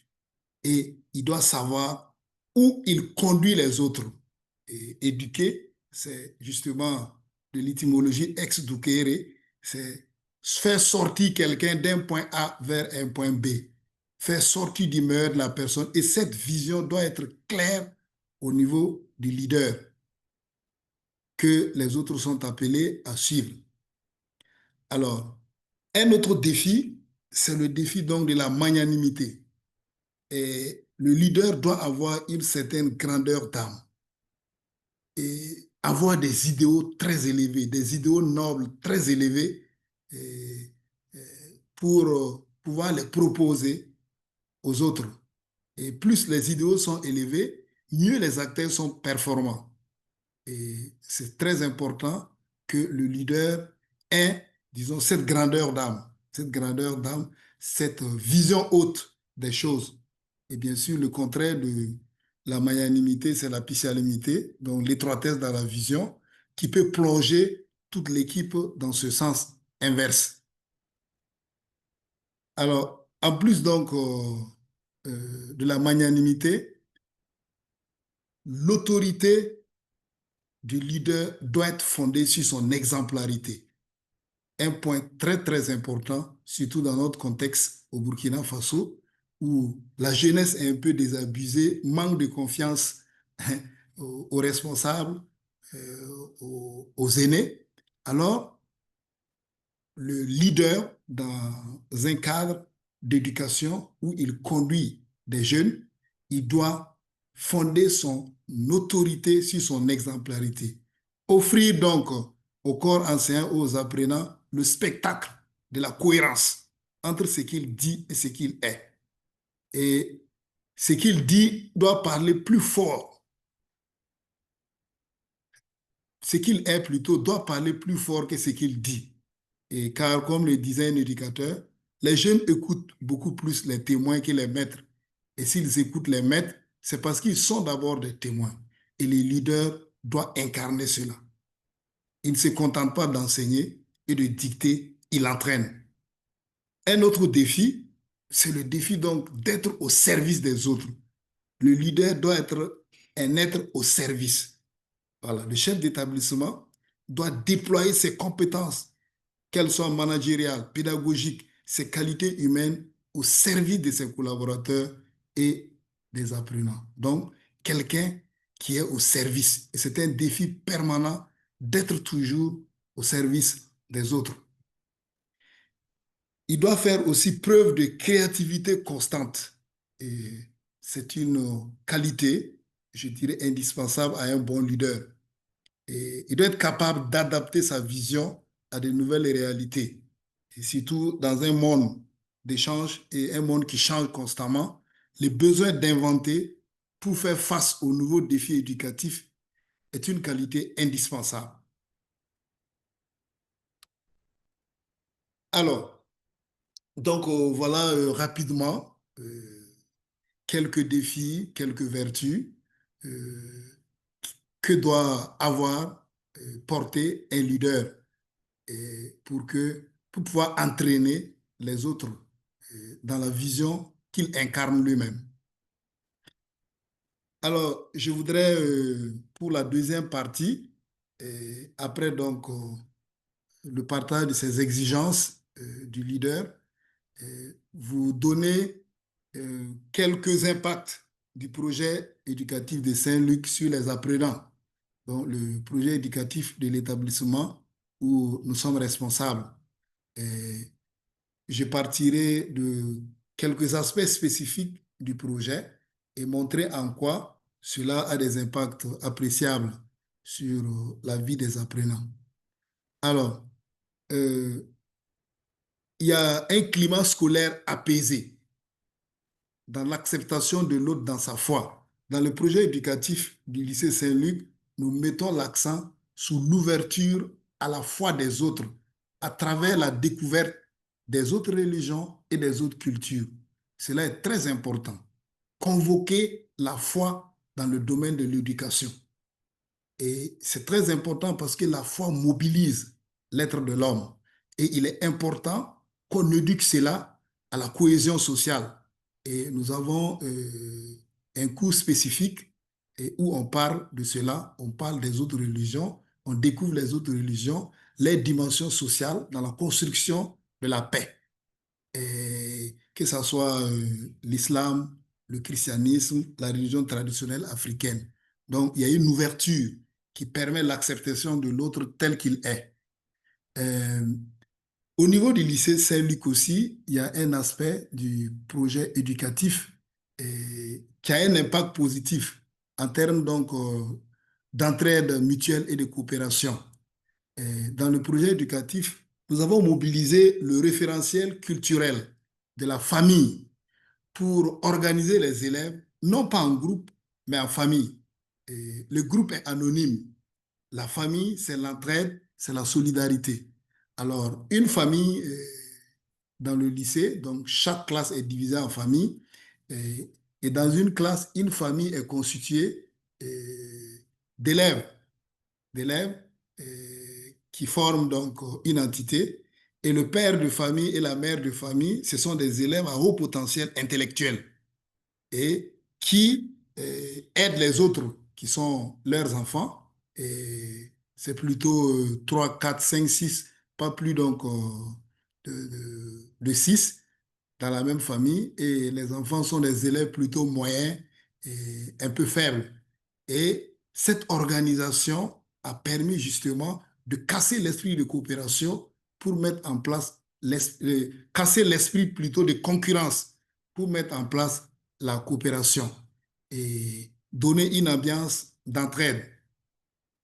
Et il doit savoir où il conduit les autres. Et éduquer, c'est justement de l'étymologie ex-ducere, c'est faire sortir quelqu'un d'un point A vers un point B, faire sortir d'humeur de la personne. Et cette vision doit être claire au niveau du leader que les autres sont appelés à suivre. Alors, un autre défi, c'est le défi donc de la magnanimité. Et le leader doit avoir une certaine grandeur d'âme et avoir des idéaux très élevés, des idéaux nobles très élevés pour pouvoir les proposer aux autres. Et plus les idéaux sont élevés, mieux les acteurs sont performants. Et c'est très important que le leader ait, disons, cette grandeur d'âme, cette vision haute des choses. Et bien sûr, le contraire de la magnanimité, c'est la pusillanimité, donc l'étroitesse dans la vision, qui peut plonger toute l'équipe dans ce sens inverse. Alors, en plus donc de la magnanimité, l'autorité du leader doit être fondée sur son exemplarité. Un point très, très important, surtout dans notre contexte au Burkina Faso, où la jeunesse est un peu désabusée, manque de confiance aux responsables, aux aînés. Alors, le leader, dans un cadre d'éducation où il conduit des jeunes, il doit fonder son autorité sur son exemplarité. Offrir donc au corps enseignant, aux apprenants, le spectacle de la cohérence entre ce qu'il dit et ce qu'il est. Et ce qu'il dit doit parler plus fort. Ce qu'il est plutôt doit parler plus fort que ce qu'il dit. Et car, comme le disait un éducateur, les jeunes écoutent beaucoup plus les témoins que les maîtres. Et s'ils écoutent les maîtres, c'est parce qu'ils sont d'abord des témoins. Et les leaders doivent incarner cela. Ils ne se contentent pas d'enseigner et de dicter, ils entraînent. Un autre défi, c'est le défi donc d'être au service des autres. Le leader doit être un être au service. Voilà, le chef d'établissement doit déployer ses compétences, qu'elles soient managériales, pédagogiques, ses qualités humaines au service de ses collaborateurs et des apprenants. Donc, quelqu'un qui est au service. Et c'est un défi permanent d'être toujours au service des autres. Il doit faire aussi preuve de créativité constante. Et c'est une qualité, je dirais, indispensable à un bon leader. Et il doit être capable d'adapter sa vision à de nouvelles réalités. Et surtout dans un monde d'échange et un monde qui change constamment, le besoin d'inventer pour faire face aux nouveaux défis éducatifs est une qualité indispensable. Alors, Donc, voilà rapidement quelques défis, quelques vertus que doit avoir porter un leader pour pouvoir entraîner les autres dans la vision qu'il incarne lui-même. Alors, je voudrais, pour la deuxième partie, après donc le partage de ces exigences du leader, vous donner quelques impacts du projet éducatif de Saint-Luc sur les apprenants. Donc, le projet éducatif de l'établissement où nous sommes responsables. Et je partirai de quelques aspects spécifiques du projet et montrer en quoi cela a des impacts appréciables sur la vie des apprenants. Alors, il y a un climat scolaire apaisé dans l'acceptation de l'autre dans sa foi. Dans le projet éducatif du lycée Saint-Luc, nous mettons l'accent sur l'ouverture à la foi des autres à travers la découverte des autres religions et des autres cultures. Cela est très important. Convoquer la foi dans le domaine de l'éducation. Et c'est très important parce que la foi mobilise l'être de l'homme. Et il est important qu'on éduque cela à la cohésion sociale. Et nous avons un cours spécifique où on parle de cela, on parle des autres religions, on découvre les autres religions, les dimensions sociales dans la construction de la paix. Et que ce soit l'islam, le christianisme, la religion traditionnelle africaine. Donc, il y a une ouverture qui permet l'acceptation de l'autre tel qu'il est. Euh, Au niveau du lycée Saint-Luc aussi, il y a un aspect du projet éducatif qui a un impact positif en termes donc d'entraide mutuelle et de coopération. Dans le projet éducatif, nous avons mobilisé le référentiel culturel de la famille pour organiser les élèves, non pas en groupe, mais en famille. Le groupe est anonyme. La famille, c'est l'entraide, c'est la solidarité. Alors, une famille dans le lycée, donc chaque classe est divisée en familles. Et dans une classe, une famille est constituée d'élèves d'élèves qui forment donc une entité. Et le père de famille et la mère de famille, ce sont des élèves à haut potentiel intellectuel et qui aident les autres qui sont leurs enfants. Et c'est plutôt 3, 4, 5, 6, pas plus donc de 6 dans la même famille. Et les enfants sont des élèves plutôt moyens et un peu faibles. Et cette organisation a permis justement de casser l'esprit de coopération pour mettre en place, casser l'esprit plutôt de concurrence pour mettre en place la coopération et donner une ambiance d'entraide.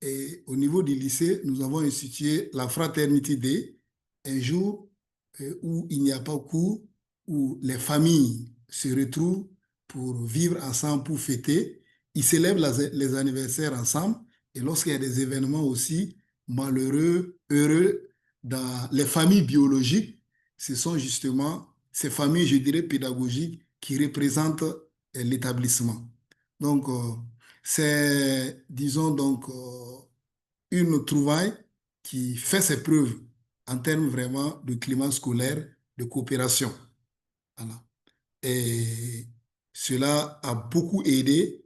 Et au niveau du lycée, nous avons institué la Fraternité Day, un jour où il n'y a pas cours, où les familles se retrouvent pour vivre ensemble, pour fêter. Ils célèbrent les anniversaires ensemble. Et lorsqu'il y a des événements aussi malheureux, heureux, dans les familles biologiques, ce sont justement ces familles, je dirais, pédagogiques qui représentent l'établissement. Donc, c'est, disons donc, une trouvaille qui fait ses preuves en termes vraiment de climat scolaire, de coopération. Voilà. Et cela a beaucoup aidé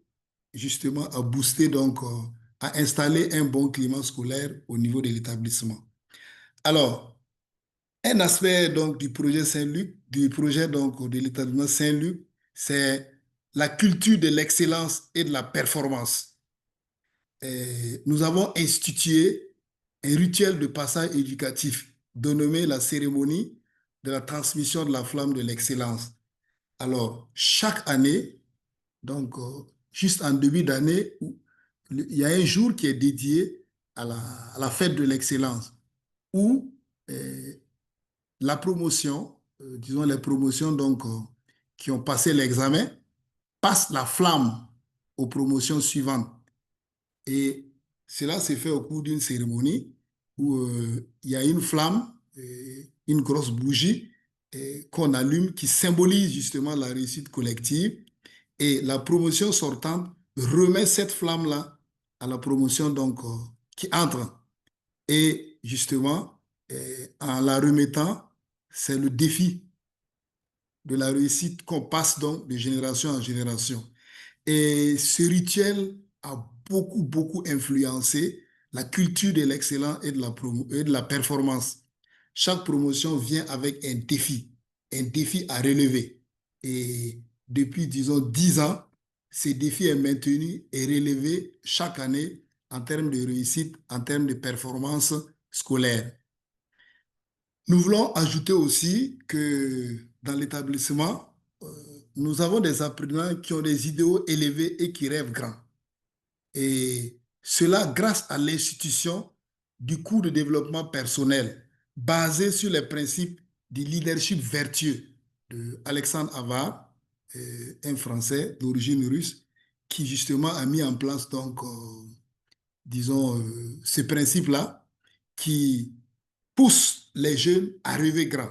justement à booster, donc à installer un bon climat scolaire au niveau de l'établissement. Alors, un aspect donc du projet Saint-Luc, du projet donc de l'établissement Saint-Luc, c'est la culture de l'excellence et de la performance. Et nous avons institué un rituel de passage éducatif dénommé la cérémonie de la transmission de la flamme de l'excellence. Alors, chaque année, donc juste en début d'année, il y a un jour qui est dédié à la fête de l'excellence, où la promotion, disons les promotions donc, qui ont passé l'examen, passent la flamme aux promotions suivantes. Et cela s'est fait au cours d'une cérémonie où il y a une flamme, une grosse bougie qu'on allume qui symbolise justement la réussite collective. Et la promotion sortante remet cette flamme-là à la promotion donc, qui entre. Et justement, en la remettant, c'est le défi de la réussite qu'on passe donc de génération en génération. Et ce rituel a beaucoup influencé la culture de l'excellence et de la performance. Chaque promotion vient avec un défi à relever. Et depuis, disons, 10 ans, ce défi est maintenu et relevé chaque année en termes de réussite, en termes de performance scolaire. Nous voulons ajouter aussi que dans l'établissement, nous avons des apprenants qui ont des idéaux élevés et qui rêvent grand. Et cela grâce à l'institution du cours de développement personnel basé sur les principes du leadership vertueux de Alexandre Havard, un Français d'origine russe, qui justement a mis en place donc, disons, ces principes-là qui poussent les jeunes à rêver grand.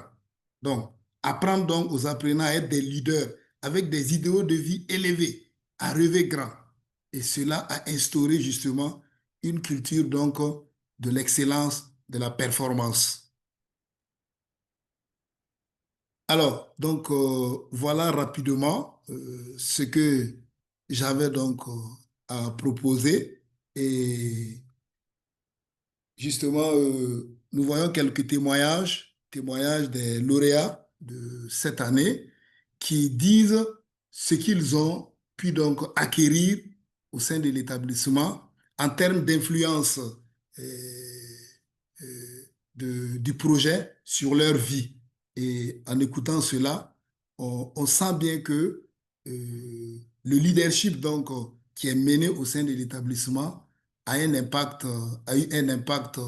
Donc, apprendre donc aux apprenants à être des leaders avec des idéaux de vie élevés, à rêver grand. Et cela a instauré justement une culture donc de l'excellence, de la performance. Alors, donc, voilà rapidement ce que j'avais donc à proposer. Et justement, nous voyons quelques témoignages des lauréats de cette année qui disent ce qu'ils ont pu donc acquérir au sein de l'établissement en termes d'influence du projet sur leur vie. Et en écoutant cela, on sent bien que le leadership donc, qui est mené au sein de l'établissement a un impact, a eu un impact,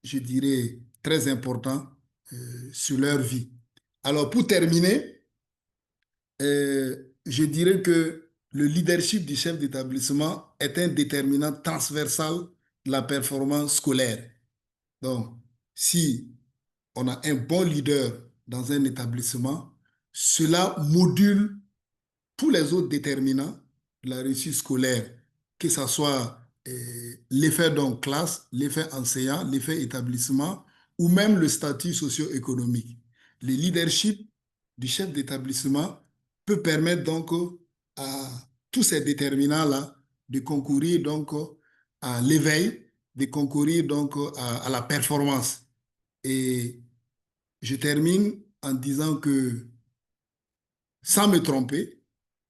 je dirais, très important sur leur vie. Alors, pour terminer, je dirais que le leadership du chef d'établissement est un déterminant transversal de la performance scolaire. Donc, si on a un bon leader dans un établissement, cela module tous les autres déterminants de la réussite scolaire, que ce soit l'effet donc classe, l'effet enseignant, l'effet établissement ou même le statut socio-économique. Le leadership du chef d'établissement peut permettre donc à tous ces déterminants-là de concourir donc à l'éveil, de concourir donc à la performance. Et je termine en disant que, sans me tromper,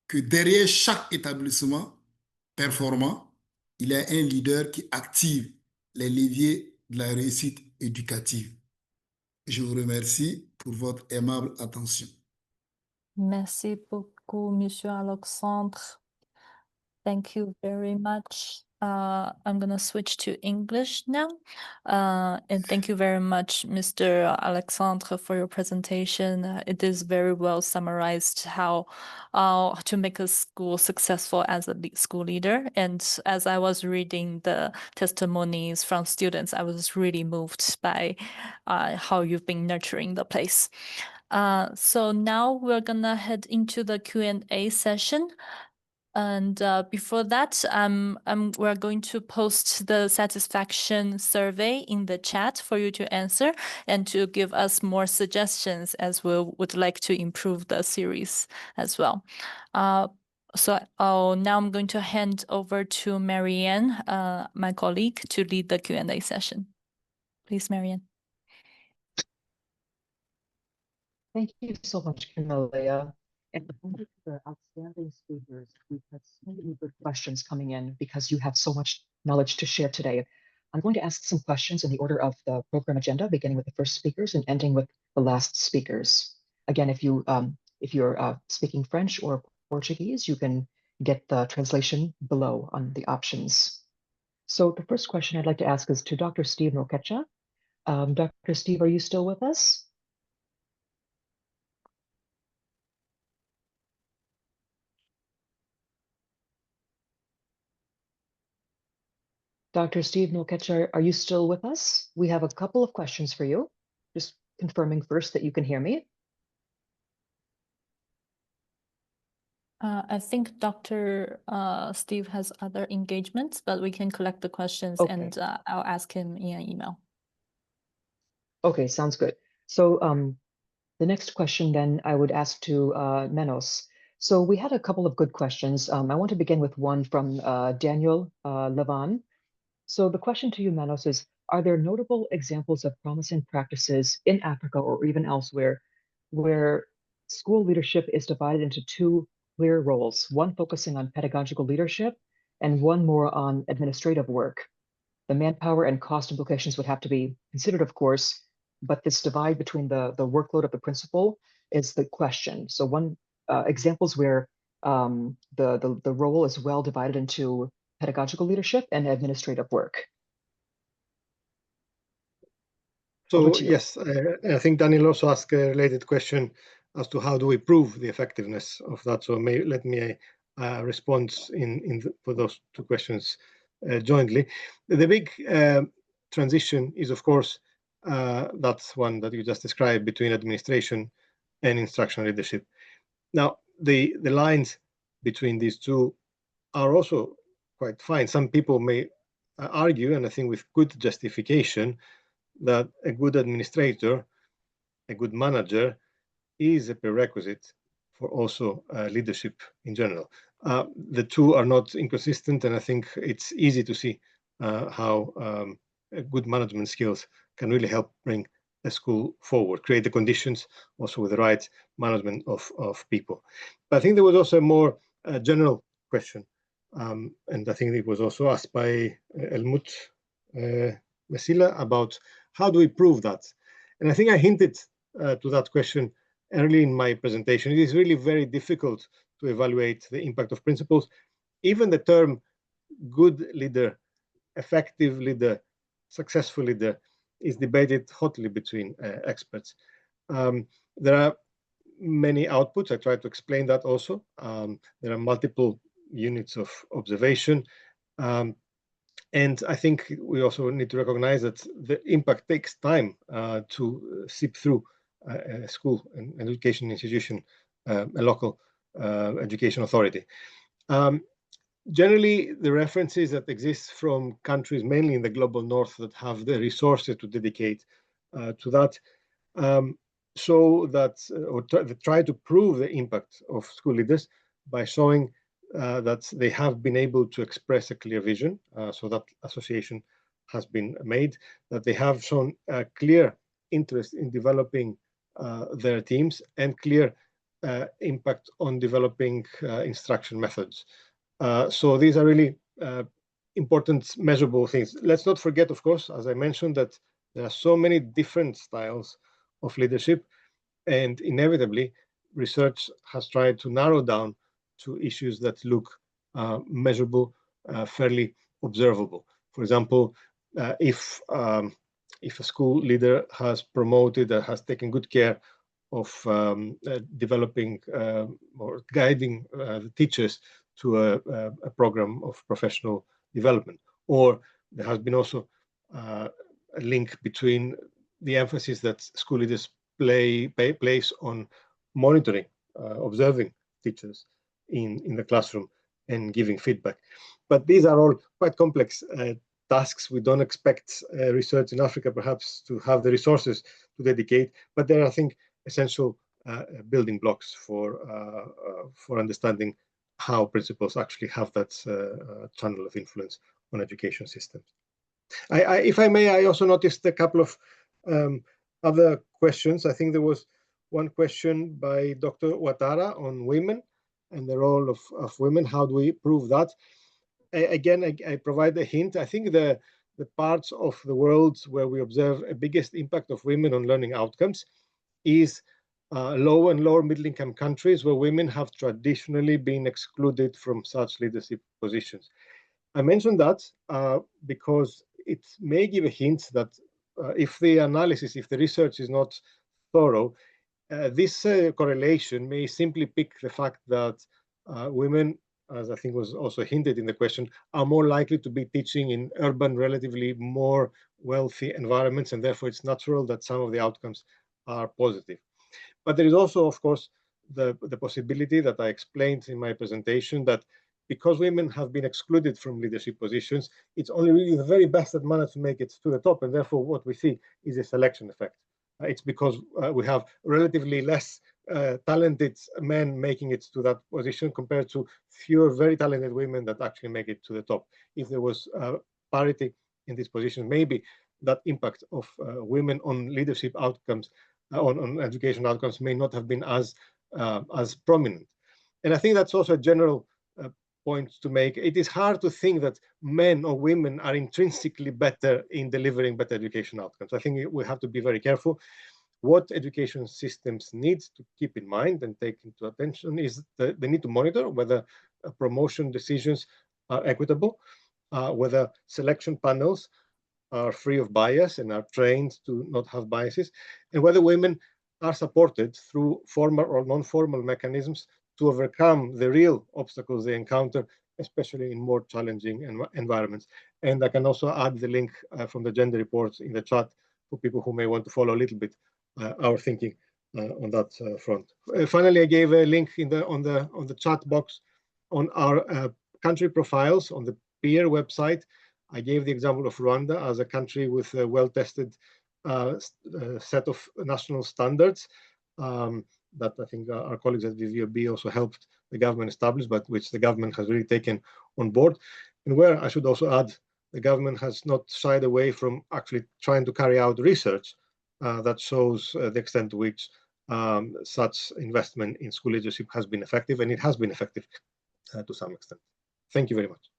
que derrière chaque établissement performant, il y a un leader qui active les leviers de la réussite éducative. Je vous remercie pour votre aimable attention. Merci beaucoup, Monsieur Alexandre. Thank you very much. I'm going to switch to English now. And thank you very much, Mr. Alexandre, for your presentation. It is very well summarized how to make a school successful as a school leader. And as I was reading the testimonies from students, I was really moved by how you've been nurturing the place. So now we're going to head into the Q&A session. And before that, we're going to post the satisfaction survey in the chat for you to answer and to give us more suggestions as we would like to improve the series as well. So now I'm going to hand over to Marianne, my colleague, to lead the Q&A session. Please, Marianne. Thank you so much, Camilla. And thank you to the outstanding speakers. We've had so many good questions coming in because you have so much knowledge to share today. I'm going to ask some questions in the order of the program agenda, beginning with the first speakers and ending with the last speakers. Again, if you're speaking French or Portuguese, you can get the translation below on the options. So the first question I'd like to ask is to Dr. Steve Nokecha. Dr. Steve, are you still with us? Dr. Steve Nokecha, are you still with us? We have a couple of questions for you. Just confirming first that you can hear me. I think Dr. Steve has other engagements, but we can collect the questions Okay. and I'll ask him in an email. Okay, sounds good. So the next question then I would ask to Menos. So we had a couple of good questions. I want to begin with one from Daniel Levan. So the question to you, Menos, is, are there notable examples of promising practices in Africa or even elsewhere where school leadership is divided into two clear roles, one focusing on pedagogical leadership and one more on administrative work? The manpower and cost implications would have to be considered, of course, but this divide between the workload of the principal is the question. So one examples where the role is well divided into pedagogical leadership and administrative work. So yes, I think Daniel also asked a related question as to how do we prove the effectiveness of that. So let me respond for those two questions jointly. The big transition is, of course, that's one that you just described between administration and instructional leadership. Now, the lines between these two are also quite fine. Some people may argue, and I think with good justification, that a good administrator, a good manager, is a prerequisite for also leadership in general. The two are not inconsistent, and I think it's easy to see how good management skills can really help bring a school forward, create the conditions also with the right management of people. But I think there was also a more general question, and I think it was also asked by Helmut Mesila about how do we prove that? And I think I hinted to that question early in my presentation. It is really very difficult to evaluate the impact of principles. Even the term good leader, effective leader, successful leader is debated hotly between experts. There are many outputs. I try to explain that also. There are multiple units of observation. And I think we also need to recognize that the impact takes time to seep through a school, an education institution, a local education authority. Generally, the references that exist from countries, mainly in the global north, that have the resources to dedicate to that, show that, or try to prove the impact of school leaders by showing that they have been able to express a clear vision, so that association has been made, that they have shown a clear interest in developing their teams and clear impact on developing instruction methods. So these are really important measurable things. Let's not forget, of course, as I mentioned, that there are so many different styles of leadership, and inevitably research has tried to narrow down to issues that look measurable, fairly observable. For example, if a school leader has promoted, has taken good care of developing or guiding the teachers to a program of professional development, or there has been also a link between the emphasis that school leaders place on monitoring, observing teachers in the classroom and giving feedback. But these are all quite complex tasks. We don't expect research in Africa perhaps to have the resources to dedicate, but there are, I think, essential building blocks for understanding how principals actually have that channel of influence on education systems. If I may, I also noticed a couple of other questions. I think there was one question by Dr. Ouattara on women and the role of women. How do we prove that? Again, I provide a hint. I think the parts of the world where we observe a biggest impact of women on learning outcomes is low and lower middle income countries where women have traditionally been excluded from such leadership positions. I mentioned that because it may give a hint that if the analysis, if the research is not thorough, this correlation may simply pick the fact that women, as I think was also hinted in the question, are more likely to be teaching in urban, relatively more wealthy environments, and therefore it's natural that some of the outcomes are positive. But there is also, of course, the possibility that I explained in my presentation, that because women have been excluded from leadership positions, it's only really the very best that manage to make it to the top. And therefore, what we see is a selection effect. It's because we have relatively less talented men making it to that position compared to fewer very talented women that actually make it to the top. If there was parity in this position, maybe that impact of women on leadership outcomes, on education outcomes, may not have been as prominent. And I think that's also a general point to make. It is hard to think that men or women are intrinsically better in delivering better education outcomes. I think we have to be very careful. What education systems need to keep in mind and take into attention is they need to monitor whether promotion decisions are equitable, whether selection panels are free of bias and are trained to not have biases, and whether women are supported through formal or non-formal mechanisms to overcome the real obstacles they encounter, especially in more challenging environments. And I can also add the link from the gender reports in the chat for people who may want to follow a little bit our thinking on that front. Finally, I gave a link on the chat box on our country profiles on the peer website. I gave the example of Rwanda as a country with a well-tested set of national standards that I think our colleagues at VVOB also helped the government establish, but which the government has really taken on board. And where I should also add, the government has not shied away from actually trying to carry out research that shows the extent to which such investment in school leadership has been effective, and it has been effective to some extent. Thank you very much.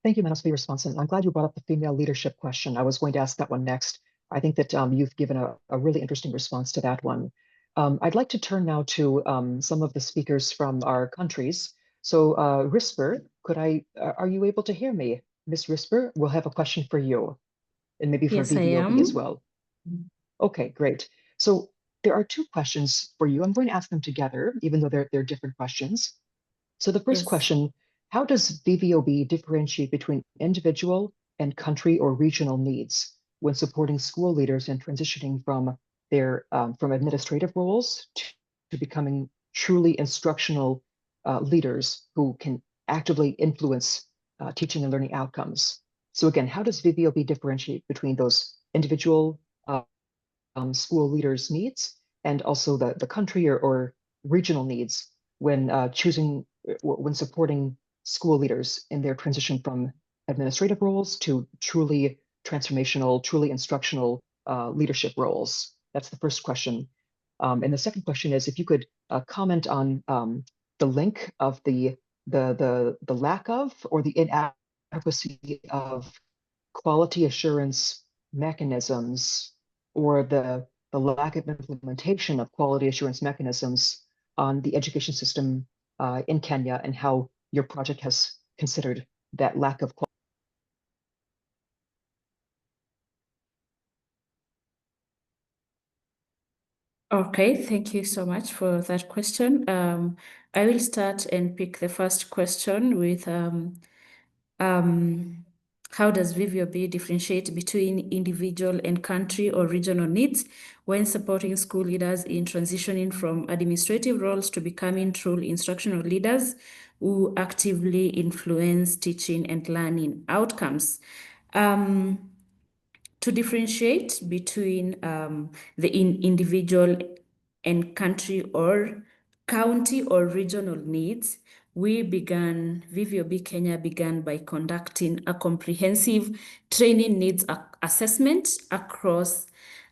Thank you, Manos, for your response. And I'm glad you brought up the female leadership question. I was going to ask that one next. I think that you've given a really interesting response to that one. I'd like to turn now to some of the speakers from our countries. So Risper, are you able to hear me? Ms. Risper, we'll have a question for you, and maybe for Yes, I VVOB am. as well. Okay, great. So there are two questions for you. I'm going to ask them together, even though they're different questions. So the first Yes. question, how does VVOB differentiate between individual and country or regional needs when supporting school leaders in transitioning from their from administrative roles to becoming truly instructional leaders who can actively influence teaching and learning outcomes? So again, how does VVOB differentiate between those individual school leaders' needs and also the country or regional needs when when supporting school leaders in their transition from administrative roles to truly transformational, truly instructional leadership roles? That's the first question. And the second question is if you could comment on the link of the lack of or the inadequacy of quality assurance mechanisms or the lack of implementation of quality assurance mechanisms on the education system in Kenya, and how your project has considered that lack of quality. Okay, thank you so much for that question. I will start and pick the first question with how does VVOB differentiate between individual and country or regional needs when supporting school leaders in transitioning from administrative roles to becoming true instructional leaders who actively influence teaching and learning outcomes? To differentiate between the individual and country or county or regional needs, VVOB Kenya began by conducting a comprehensive training needs assessment across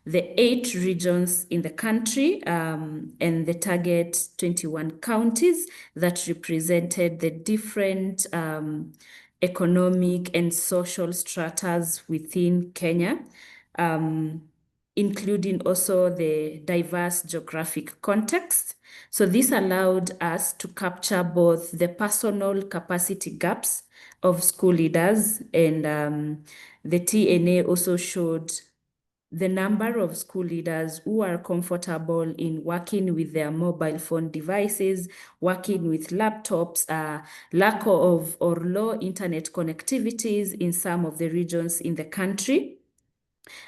the 8 regions in the country and the target 21 counties that represented the different economic and social stratas within Kenya, including also the diverse geographic context. So this allowed us to capture both the personal capacity gaps of school leaders, and the TNA also showed the number of school leaders who are comfortable in working with their mobile phone devices, working with laptops, lack of or low internet connectivities in some of the regions in the country.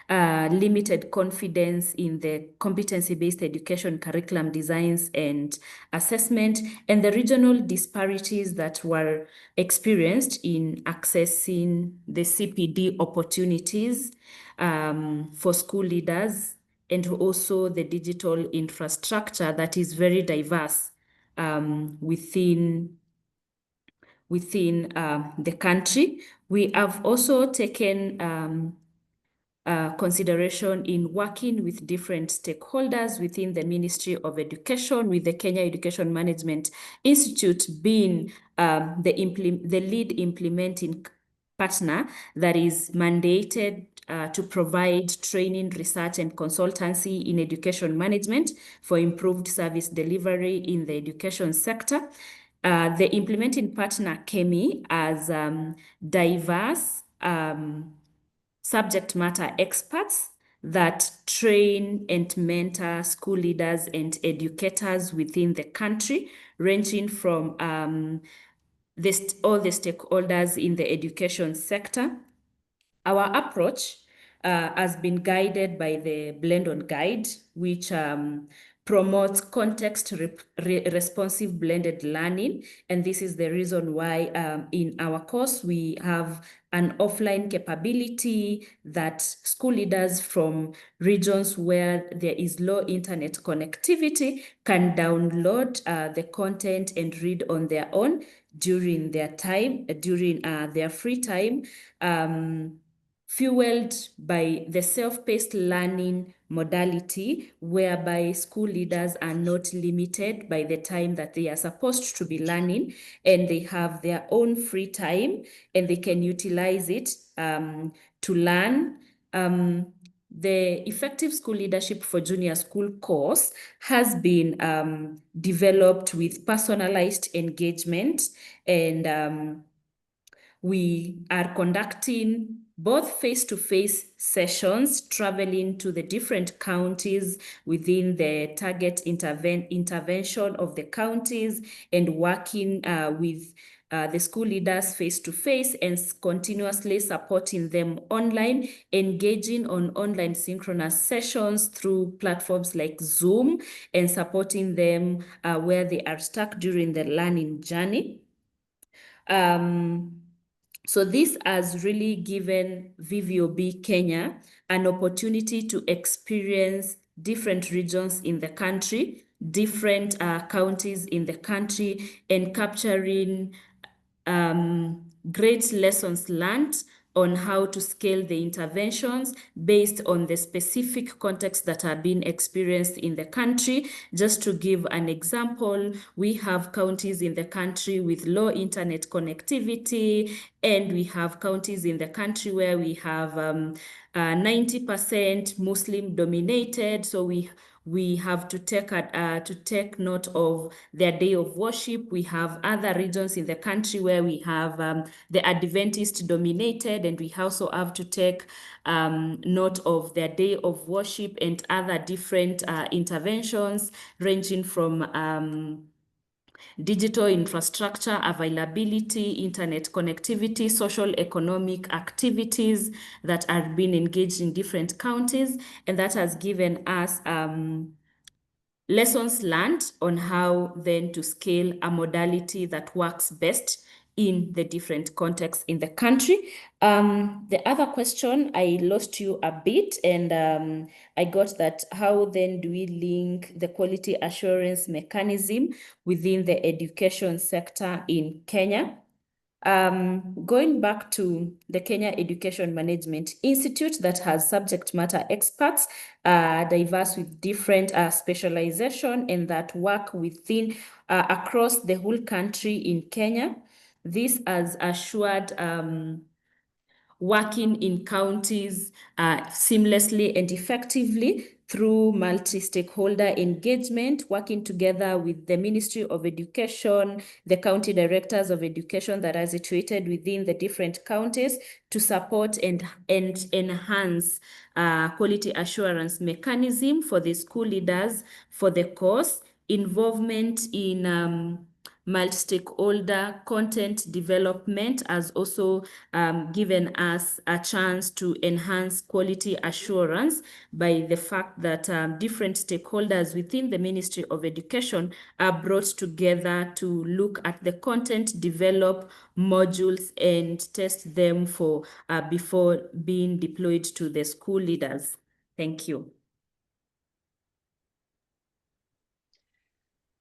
limited confidence in the competency-based education curriculum designs and assessment, and the regional disparities that were experienced in accessing the CPD opportunities for school leaders, and also the digital infrastructure that is very diverse within the country. We have also taken consideration in working with different stakeholders within the Ministry of Education, with the Kenya Education Management Institute being the lead implementing partner that is mandated to provide training, research, and consultancy in education management for improved service delivery in the education sector. The implementing partner came as diverse subject matter experts that train and mentor school leaders and educators within the country, ranging from all the stakeholders in the education sector. Our approach has been guided by the Blend on Guide, which promotes context-responsive blended learning. And this is the reason why in our course, we have an offline capability that school leaders from regions where there is low internet connectivity can download the content and read on their own during their time, during their free time, fueled by the self-paced learning modality, whereby school leaders are not limited by the time that they are supposed to be learning, and they have their own free time and they can utilize it to learn. The Effective School Leadership for Junior School course has been developed with personalized engagement, and we are conducting both face-to-face sessions, traveling to the different counties within the target intervention of the counties, and working with the school leaders face-to-face and continuously supporting them online, engaging on online synchronous sessions through platforms like Zoom, and supporting them where they are stuck during the learning journey. So this has really given VVOB Kenya an opportunity to experience different regions in the country, different counties in the country, and capturing great lessons learned on how to scale the interventions based on the specific context that are being experienced in the country. Just to give an example, we have counties in the country with low internet connectivity, and we have counties in the country where we have 90% Muslim dominated. So we have to take note of their day of worship. We have other regions in the country where we have the Adventist dominated, and we also have to take note of their day of worship and other different interventions, ranging from digital infrastructure availability, internet connectivity, social economic activities that are being engaged in different counties. And that has given us lessons learned on how then to scale a modality that works best in the different contexts in the country. The other question, I lost you a bit, and I got that, how then do we link the quality assurance mechanism within the education sector in Kenya? Going back to the Kenya Education Management Institute that has subject matter experts, diverse with different specialization, and that work within across the whole country in Kenya. This has assured working in counties seamlessly and effectively through multi-stakeholder engagement, working together with the Ministry of Education, the county directors of education that are situated within the different counties to support and enhance quality assurance mechanism for the school leaders for the course, involvement in multi-stakeholder content development has also given us a chance to enhance quality assurance by the fact that different stakeholders within the Ministry of Education are brought together to look at the content, develop modules, and test them for before being deployed to the school leaders. Thank you.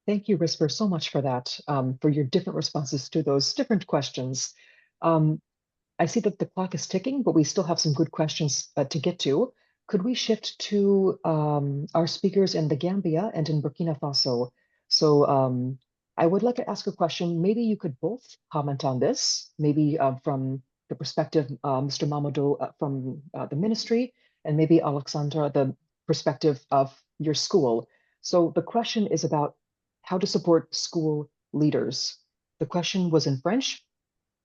Thank you, Risper, so much for that, for your different responses to those different questions. I see that the clock is ticking, but we still have some good questions to get to. Could we shift to our speakers in the Gambia and in Burkina Faso? So I would like to ask a question. Maybe you could both comment on this, maybe from the perspective, Mr. Mamadou from the ministry, and maybe Alexandra, the perspective of your school. So the question is about how to support school leaders. The question was in French.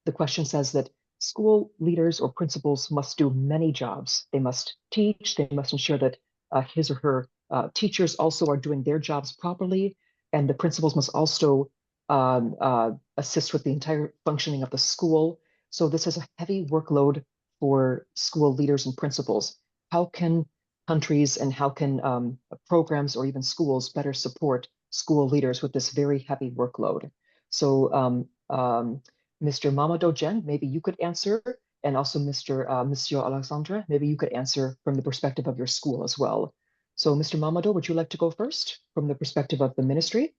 The question says that school leaders or principals must do many jobs. They must teach, they must ensure that his or her teachers also are doing their jobs properly, and the principals must also assist with the entire functioning of the school. So this is a heavy workload for school leaders and principals. How can countries and how can programs or even schools better support school leaders with this very heavy workload? So Mr. Mamadou Jen, maybe you could answer, and also Monsieur Alexandre, maybe you could answer from the perspective of your school as well. So Mr. Mamadou, would you like to go first from the perspective of the ministry?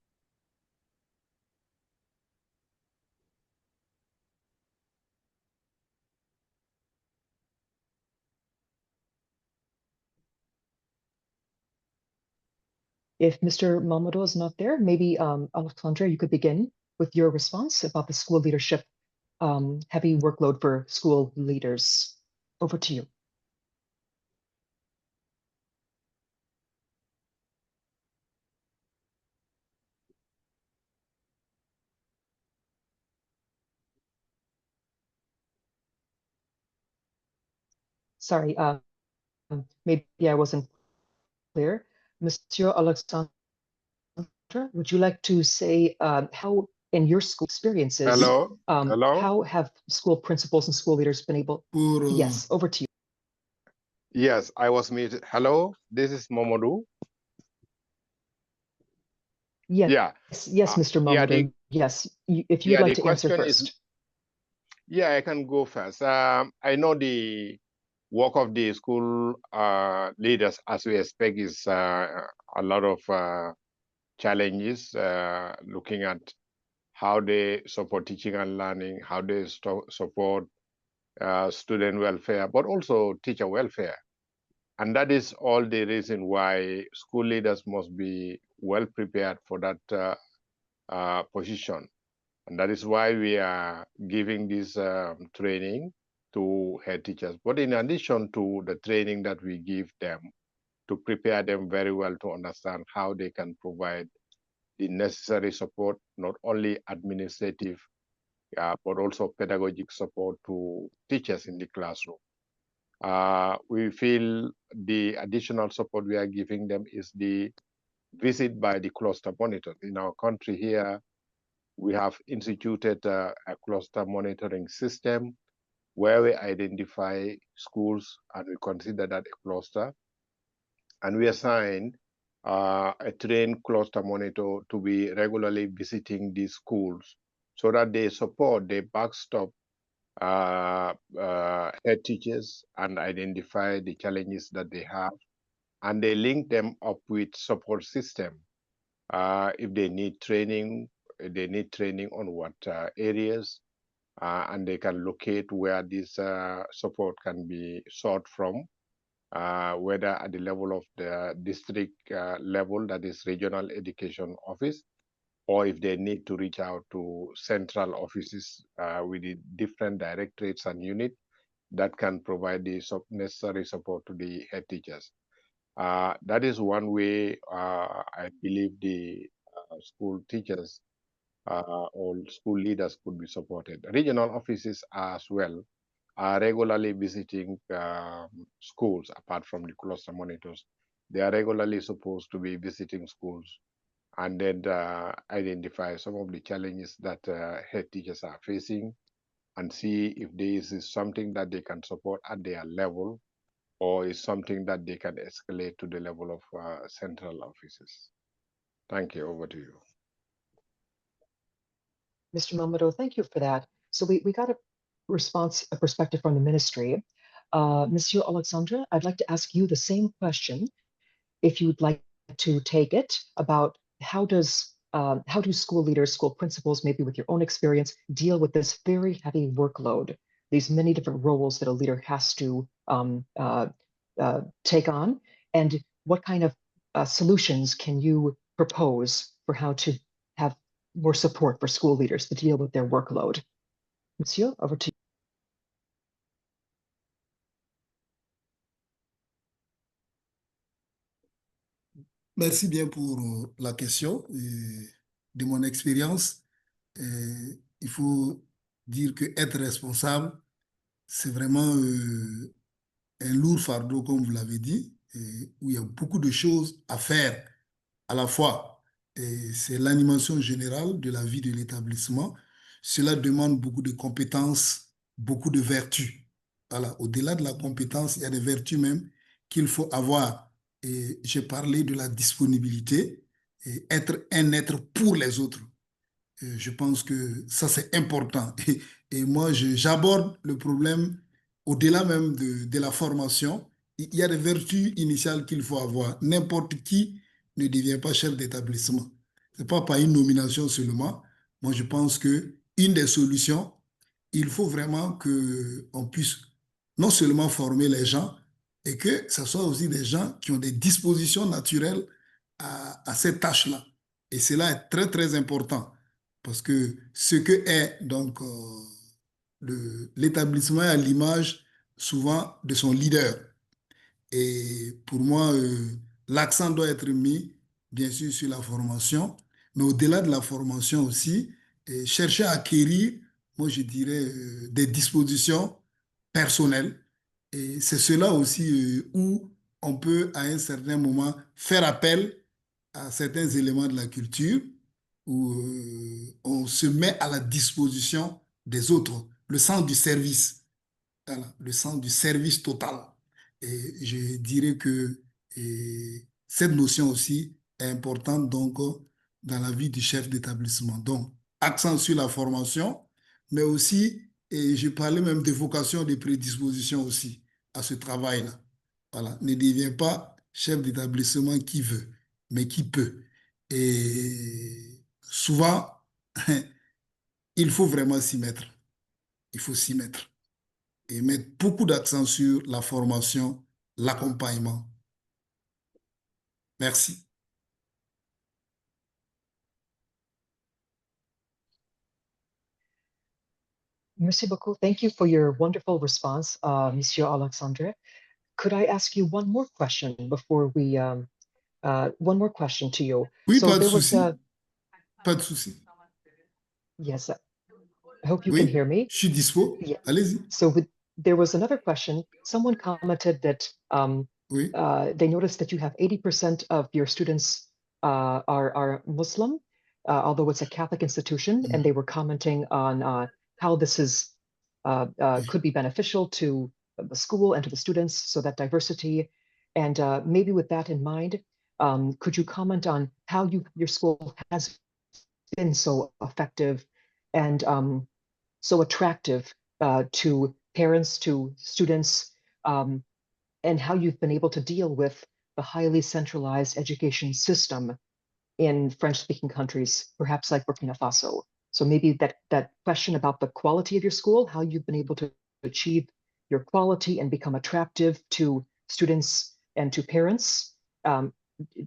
If Mr. Mamadou is not there, maybe Alexandre, you could begin with your response about the school leadership heavy workload for school leaders. Over to you. Sorry, maybe I wasn't clear. Monsieur Alexandre, would you like to say how in your school experiences, Hello? Hello? how have school principals and school leaders been able? Yes, over to you. Yes, I was muted. Hello, this is Momodou. Yes, Yeah. yes, Mr. Mamadou. Yes, if you'd like to answer first. Yeah, I can go first. I know the work of the school leaders, as we expect, is a lot of challenges, looking at how they support teaching and learning, how they support student welfare, but also teacher welfare. And that is all the reason why school leaders must be well prepared for that position. And that is why we are giving this training to head teachers. But in addition to the training that we give them, to prepare them very well to understand how they can provide the necessary support, not only administrative, but also pedagogic support to teachers in the classroom. We feel the additional support we are giving them is the visit by the cluster monitors. In our country here, we have instituted a cluster monitoring system where we identify schools and we consider that a cluster. And we assign a trained cluster monitor to be regularly visiting these schools so that they support, they backstop head teachers and identify the challenges that they have. And they link them up with support system. If they need training on what areas, and they can locate where this support can be sought from, whether at the level of the district level, that is regional education office, or if they need to reach out to central offices with the different directorates and units that can provide the necessary support to the head teachers. That is one way I believe the school teachers or school leaders could be supported. Regional offices as well are regularly visiting schools apart from the cluster monitors. They are regularly supposed to be visiting schools and then identify some of the challenges that head teachers are facing, and see if this is something that they can support at their level, or is something that they can escalate to the level of central offices. Thank you. Over to you. Mr. Mamadou, thank you for that. So we got a response, a perspective from the ministry. Monsieur Alexandre, I'd like to ask you the same question, if you'd like to take it, about how do school leaders, school principals, maybe with your own experience, deal with this very heavy workload, these many different roles that a leader has to take on, and what kind of solutions can you propose for how to have more support for school leaders to deal with their workload? Monsieur, over to you. Merci bien pour la question. De mon expérience, il faut dire que être responsable, c'est vraiment un lourd fardeau, comme vous l'avez dit, où il y a beaucoup de choses à faire à la fois. Et c'est l'animation générale de la vie de l'établissement. Cela demande beaucoup de compétences, beaucoup de vertus. Voilà. Au-delà de la compétence, il y a des vertus même qu'il faut avoir. Et j'ai parlé de la disponibilité et être un être pour les autres. Je pense que ça, c'est important. Et moi, j'aborde le problème au-delà même de la formation. Il y a des vertus initiales qu'il faut avoir. N'importe qui ne devient pas chef d'établissement. Ce n'est pas par une nomination seulement. Moi, je pense que une des solutions, il faut vraiment qu'on puisse non seulement former les gens, et que ce soit aussi des gens qui ont des dispositions naturelles à cette tâche-là. Et cela est très, très important. Parce que ce que est donc l'établissement à l'image souvent de son leader. Et pour moi, l'accent doit être mis, bien sûr, sur la formation, mais au-delà de la formation aussi, chercher à acquérir, moi je dirais, des dispositions personnelles. Et c'est cela aussi où on peut, à un certain moment, faire appel à certains éléments de la culture, où on se met à la disposition des autres, le sens du service. Voilà, le sens du service total. Et je dirais que cette notion aussi est importante donc dans la vie du chef d'établissement. Donc, accent sur la formation, mais aussi, et je parlais même de vocation, de prédisposition aussi à ce travail-là. Voilà, ne devient pas chef d'établissement qui veut, mais qui peut. Et souvent, il faut vraiment s'y mettre. Il faut s'y mettre et mettre beaucoup d'accent sur la formation, l'accompagnement. Merci. Merci beaucoup. Thank you for your wonderful response, Monsieur Alexandre. Could I ask you one more question before we, one more question to you? Oui, So pas de there was souci. Pas de souci. yes, I hope you can Oui, hear me. je suis dispo. Yeah. Allez-y. So there was another question. Someone commented that Oui. they noticed that you have 80% of your students are Muslim, although it's a Catholic institution, and they were commenting on how this is could be beneficial to the school and to the students, so that diversity. And maybe with that in mind, could you comment on how your school has been so effective and so attractive to parents, to students, and how you've been able to deal with the highly centralized education system in French-speaking countries, perhaps like Burkina Faso. So maybe that question about the quality of your school, how you've been able to achieve your quality and become attractive to students and to parents,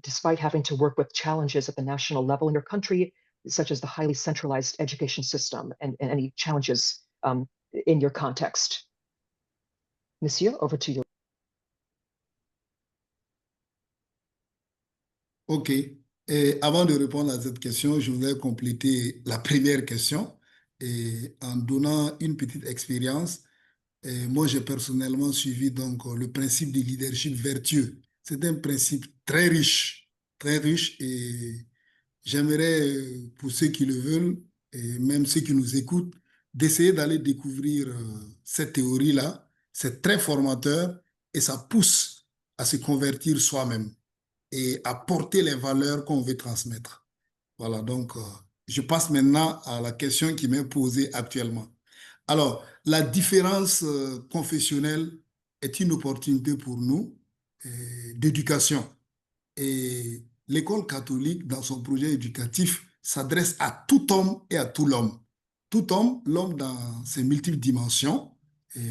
despite having to work with challenges at the national level in your country, such as the highly centralized education system and any challenges in your context. Monsieur, over to you. OK. Et avant de répondre à cette question, je voudrais compléter la première question et en donnant une petite expérience. Et moi, j'ai personnellement suivi donc le principe du leadership vertueux. C'est un principe très riche et j'aimerais, pour ceux qui le veulent, et même ceux qui nous écoutent, d'essayer d'aller découvrir cette théorie-là. C'est très formateur et ça pousse à se convertir soi-même et à porter les valeurs qu'on veut transmettre. Voilà, donc je passe maintenant à la question qui m'est posée actuellement. Alors, la différence confessionnelle est une opportunité pour nous d'éducation. Et l'école catholique, dans son projet éducatif, s'adresse à tout homme et à tout l'homme. Tout homme, l'homme dans ses multiples dimensions,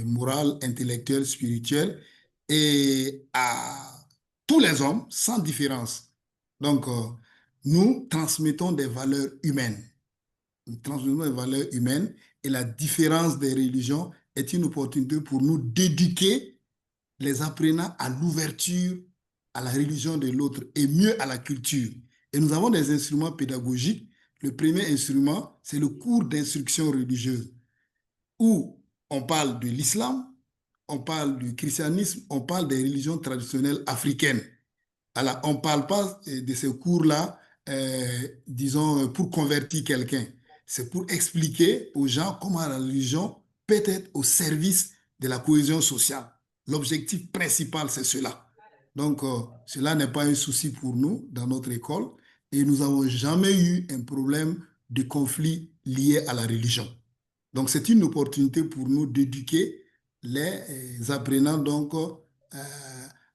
morale, intellectuelle, spirituelle, et à tous les hommes, sans différence. Donc, nous transmettons des valeurs humaines. Nous transmettons des valeurs humaines et la différence des religions est une opportunité pour nous d'éduquer les apprenants à l'ouverture à la religion de l'autre et mieux à la culture. Et nous avons des instruments pédagogiques. Le premier instrument, c'est le cours d'instruction religieuse, où on parle de l'islam, on parle du christianisme, on parle des religions traditionnelles africaines. Alors, on ne parle pas de ces cours-là, disons, pour convertir quelqu'un. C'est pour expliquer aux gens comment la religion peut être au service de la cohésion sociale. L'objectif principal, c'est cela. Donc, cela n'est pas un souci pour nous dans notre école et nous n'avons jamais eu un problème de conflit lié à la religion. Donc, c'est une opportunité pour nous d'éduquer les apprenants donc,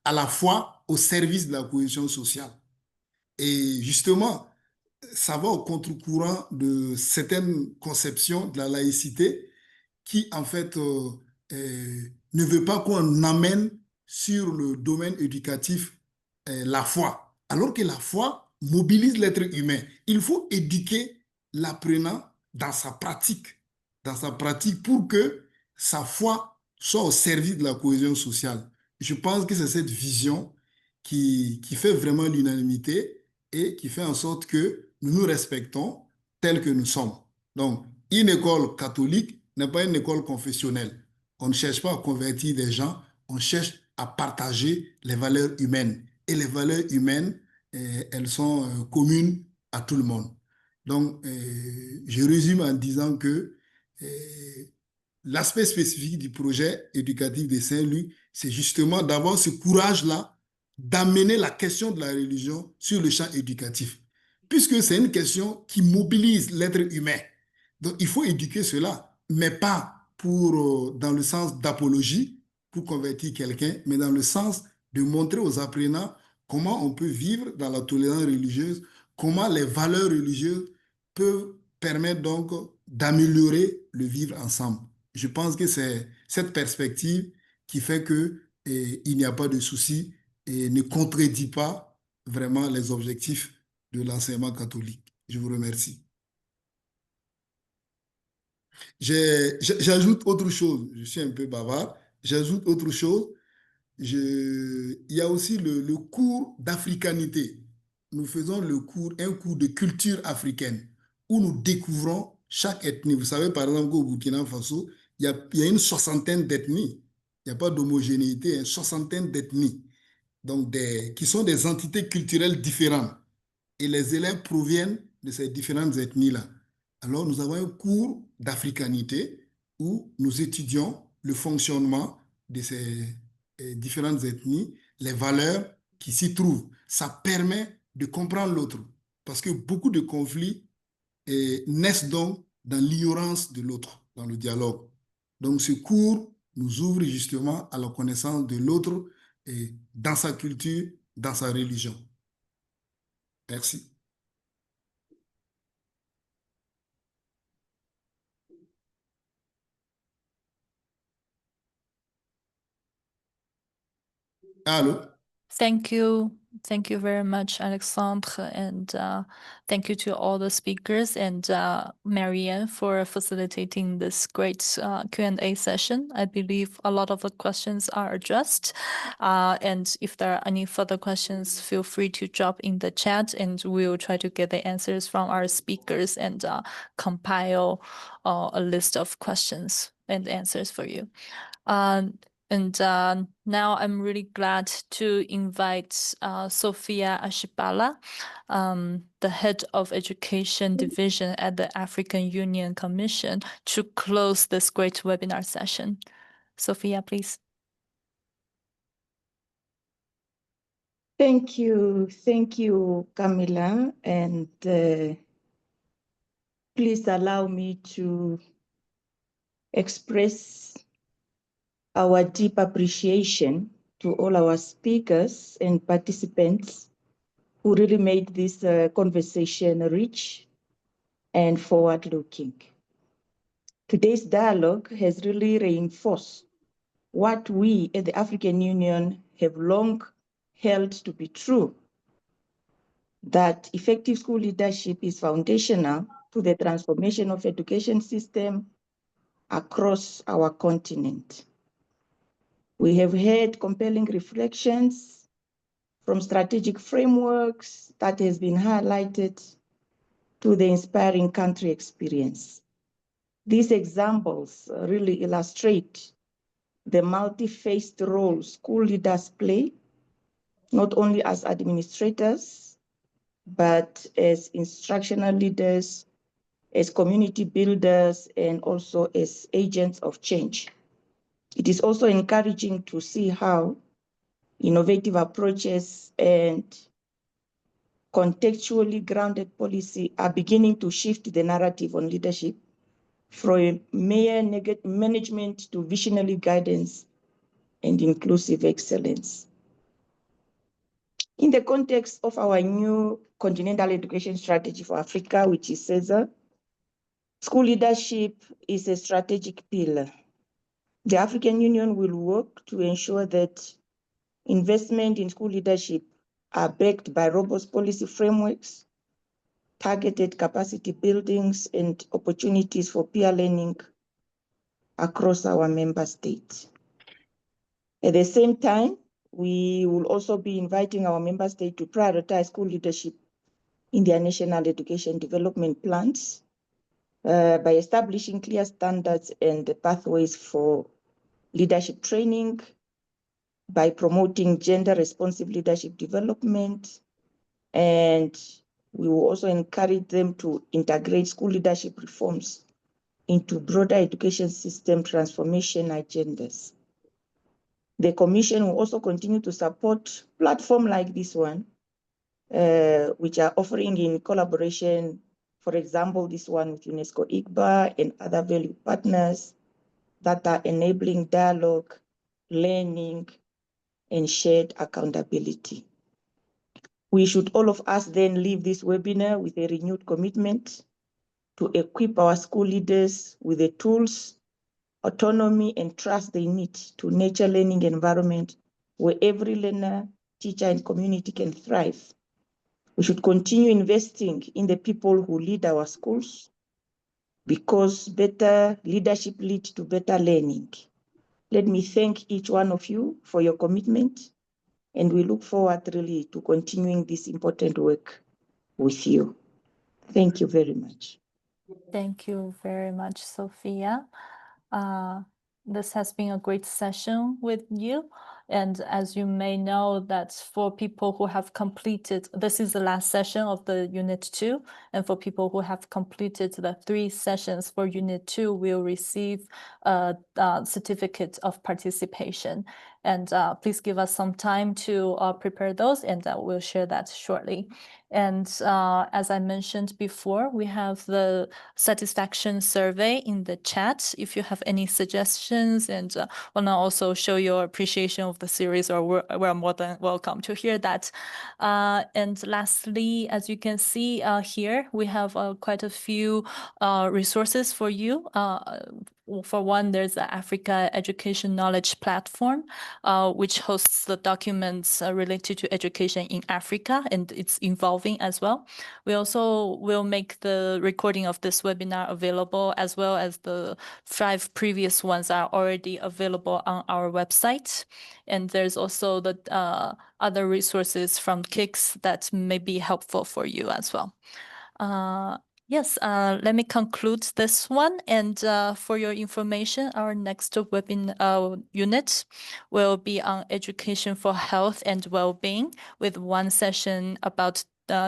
à la fois au service de la cohésion sociale. Et justement, ça va au contre-courant de certaines conceptions de la laïcité qui, en fait, ne veut pas qu'on amène sur le domaine éducatif la foi, alors que la foi mobilise l'être humain. Il faut éduquer l'apprenant dans sa pratique pour que sa foi soit au service de la cohésion sociale. Je pense que c'est cette vision qui fait vraiment l'unanimité et qui fait en sorte que nous nous respectons tels que nous sommes. Donc, une école catholique n'est pas une école confessionnelle. On ne cherche pas à convertir des gens, on cherche à partager les valeurs humaines. Et les valeurs humaines, elles sont communes à tout le monde. Donc, je résume en disant que l'aspect spécifique du projet éducatif de Saint-Louis, c'est justement d'avoir ce courage-là d'amener la question de la religion sur le champ éducatif, puisque c'est une question qui mobilise l'être humain. Donc, il faut éduquer cela, mais pas pour, dans le sens d'apologie, pour convertir quelqu'un, mais dans le sens de montrer aux apprenants comment on peut vivre dans la tolérance religieuse, comment les valeurs religieuses peuvent permettre donc d'améliorer le vivre ensemble. Je pense que c'est cette perspective qui fait que il n'y a pas de souci et ne contredit pas vraiment les objectifs de l'enseignement catholique. Je vous remercie. J'ajoute autre chose, je suis un peu bavard, j'ajoute autre chose. Il y a aussi le cours d'africanité. Nous faisons un cours de culture africaine où nous découvrons chaque ethnie. Vous savez, par exemple, qu'au Burkina Faso, il y a une soixantaine d'ethnies. Il n'y a pas d'homogénéité, une soixantaine d'ethnies. Donc, qui sont des entités culturelles différentes. Et les élèves proviennent de ces différentes ethnies-là. Alors, nous avons un cours d'africanité où nous étudions le fonctionnement de ces différentes ethnies, les valeurs qui s'y trouvent. Ça permet de comprendre l'autre. Parce que beaucoup de conflits naissent donc dans l'ignorance de l'autre, dans le dialogue. Donc, ce cours nous ouvre justement à la connaissance de l'autre et dans sa culture, dans sa religion. Merci. Allô? Thank you. Thank you very much, Alexandre. And thank you to all the speakers and Marianne for facilitating this great Q&A session. I believe a lot of the questions are addressed. And if there are any further questions, feel free to drop in the chat and we'll try to get the answers from our speakers and compile a list of questions and answers for you. And now I'm really glad to invite Sophia Ashibala, the head of education division at the African Union Commission, to close this great webinar session. Sophia, please. Thank you, Camilla, and please allow me to express our deep appreciation to all our speakers and participants who really made this conversation rich and forward-looking. Today's dialogue has really reinforced what we at the African Union have long held to be true, that effective school leadership is foundational to the transformation of education system across our continent. We have heard compelling reflections from strategic frameworks that has been highlighted to the inspiring country experience. These examples really illustrate the multi-faced role school leaders play, not only as administrators, but as instructional leaders, as community builders, and also as agents of change. It is also encouraging to see how innovative approaches and contextually grounded policy are beginning to shift the narrative on leadership from mere management to visionary guidance and inclusive excellence. In the context of our new continental education strategy for Africa, which is CESA, school leadership is a strategic pillar. The African Union will work to ensure that investment in school leadership are backed by robust policy frameworks, targeted capacity buildings, and opportunities for peer learning across our member states. At the same time, we will also be inviting our member state to prioritize school leadership in their national education development plans by establishing clear standards and pathways for leadership training, by promoting gender-responsive leadership development, and we will also encourage them to integrate school leadership reforms into broader education system transformation agendas. The Commission will also continue to support platforms like this one, which are offering in collaboration, for example, this one with UNESCO ICBA and other valued partners that are enabling dialogue, learning, and shared accountability. We should all of us then leave this webinar with a renewed commitment to equip our school leaders with the tools, autonomy, and trust they need to nurture learning environment where every learner, teacher, and community can thrive. We should continue investing in the people who lead our schools, because better leadership leads to better learning. Let me thank each one of you for your commitment, and we look forward really to continuing this important work with you. Thank you very much. Thank you very much, Sophia. This has been a great session with you. And as you may know, that for people who have completed, this is the last session of the Unit 2. And for people who have completed the 3 sessions for Unit 2, will receive a certificate of participation. And please give us some time to prepare those, and we'll share that shortly. And as I mentioned before, we have the satisfaction survey in the chat. If you have any suggestions and want to also show your appreciation of the series, or we're more than welcome to hear that. And lastly, as you can see here, we have quite a few resources for you. For one, there's the Africa Education Knowledge Platform, which hosts the documents related to education in Africa, and it's evolving as well. We also will make the recording of this webinar available, as well as the 5 previous ones are already available on our website. And there's also the other resources from KICS that may be helpful for you as well. Yes, let me conclude this one. And for your information, our next webinar unit will be on education for health and well-being, with one session about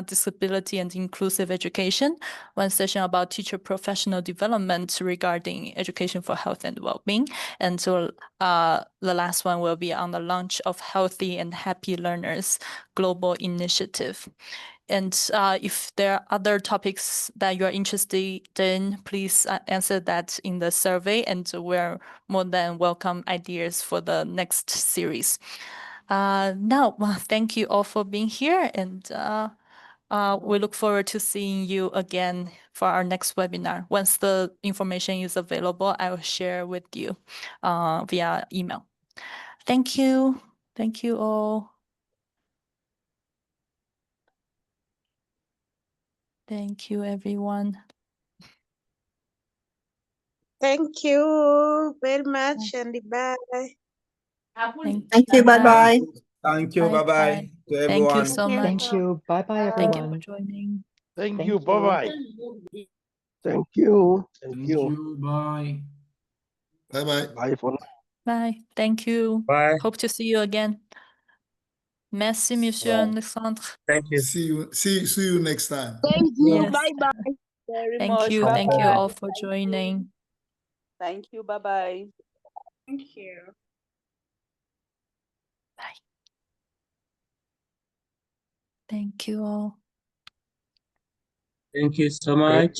disability and inclusive education, one session about teacher professional development regarding education for health and well-being. And so the last one will be on the launch of Healthy and Happy Learners Global Initiative. And if there are other topics that you're interested in, please answer that in the survey, and we're more than welcome ideas for the next series. Now, thank you all for being here, and we look forward to seeing you again for our next webinar. Once the information is available, I will share with you via email. Thank you. Thank you all. Thank you, everyone. Thank you very much, and bye. Thank you. Bye-bye. Thank you. Bye-bye. Bye-bye to everyone. Thank you so much. Thank you. Bye-bye, Thank you for everyone. joining. Thank you. Bye-bye. Thank you. Thank you. Bye. Bye-bye. Bye for now. Bye. Thank you. Bye. Hope to see you again. Merci, Monsieur Alexandre. Thank you. See you next time. Thank you. Yes. Bye-bye. Very Thank much. you. Thank you Bye-bye. all for joining. Thank you. Bye-bye. Thank you. Bye. Thank you all. Thank you so Okay. much.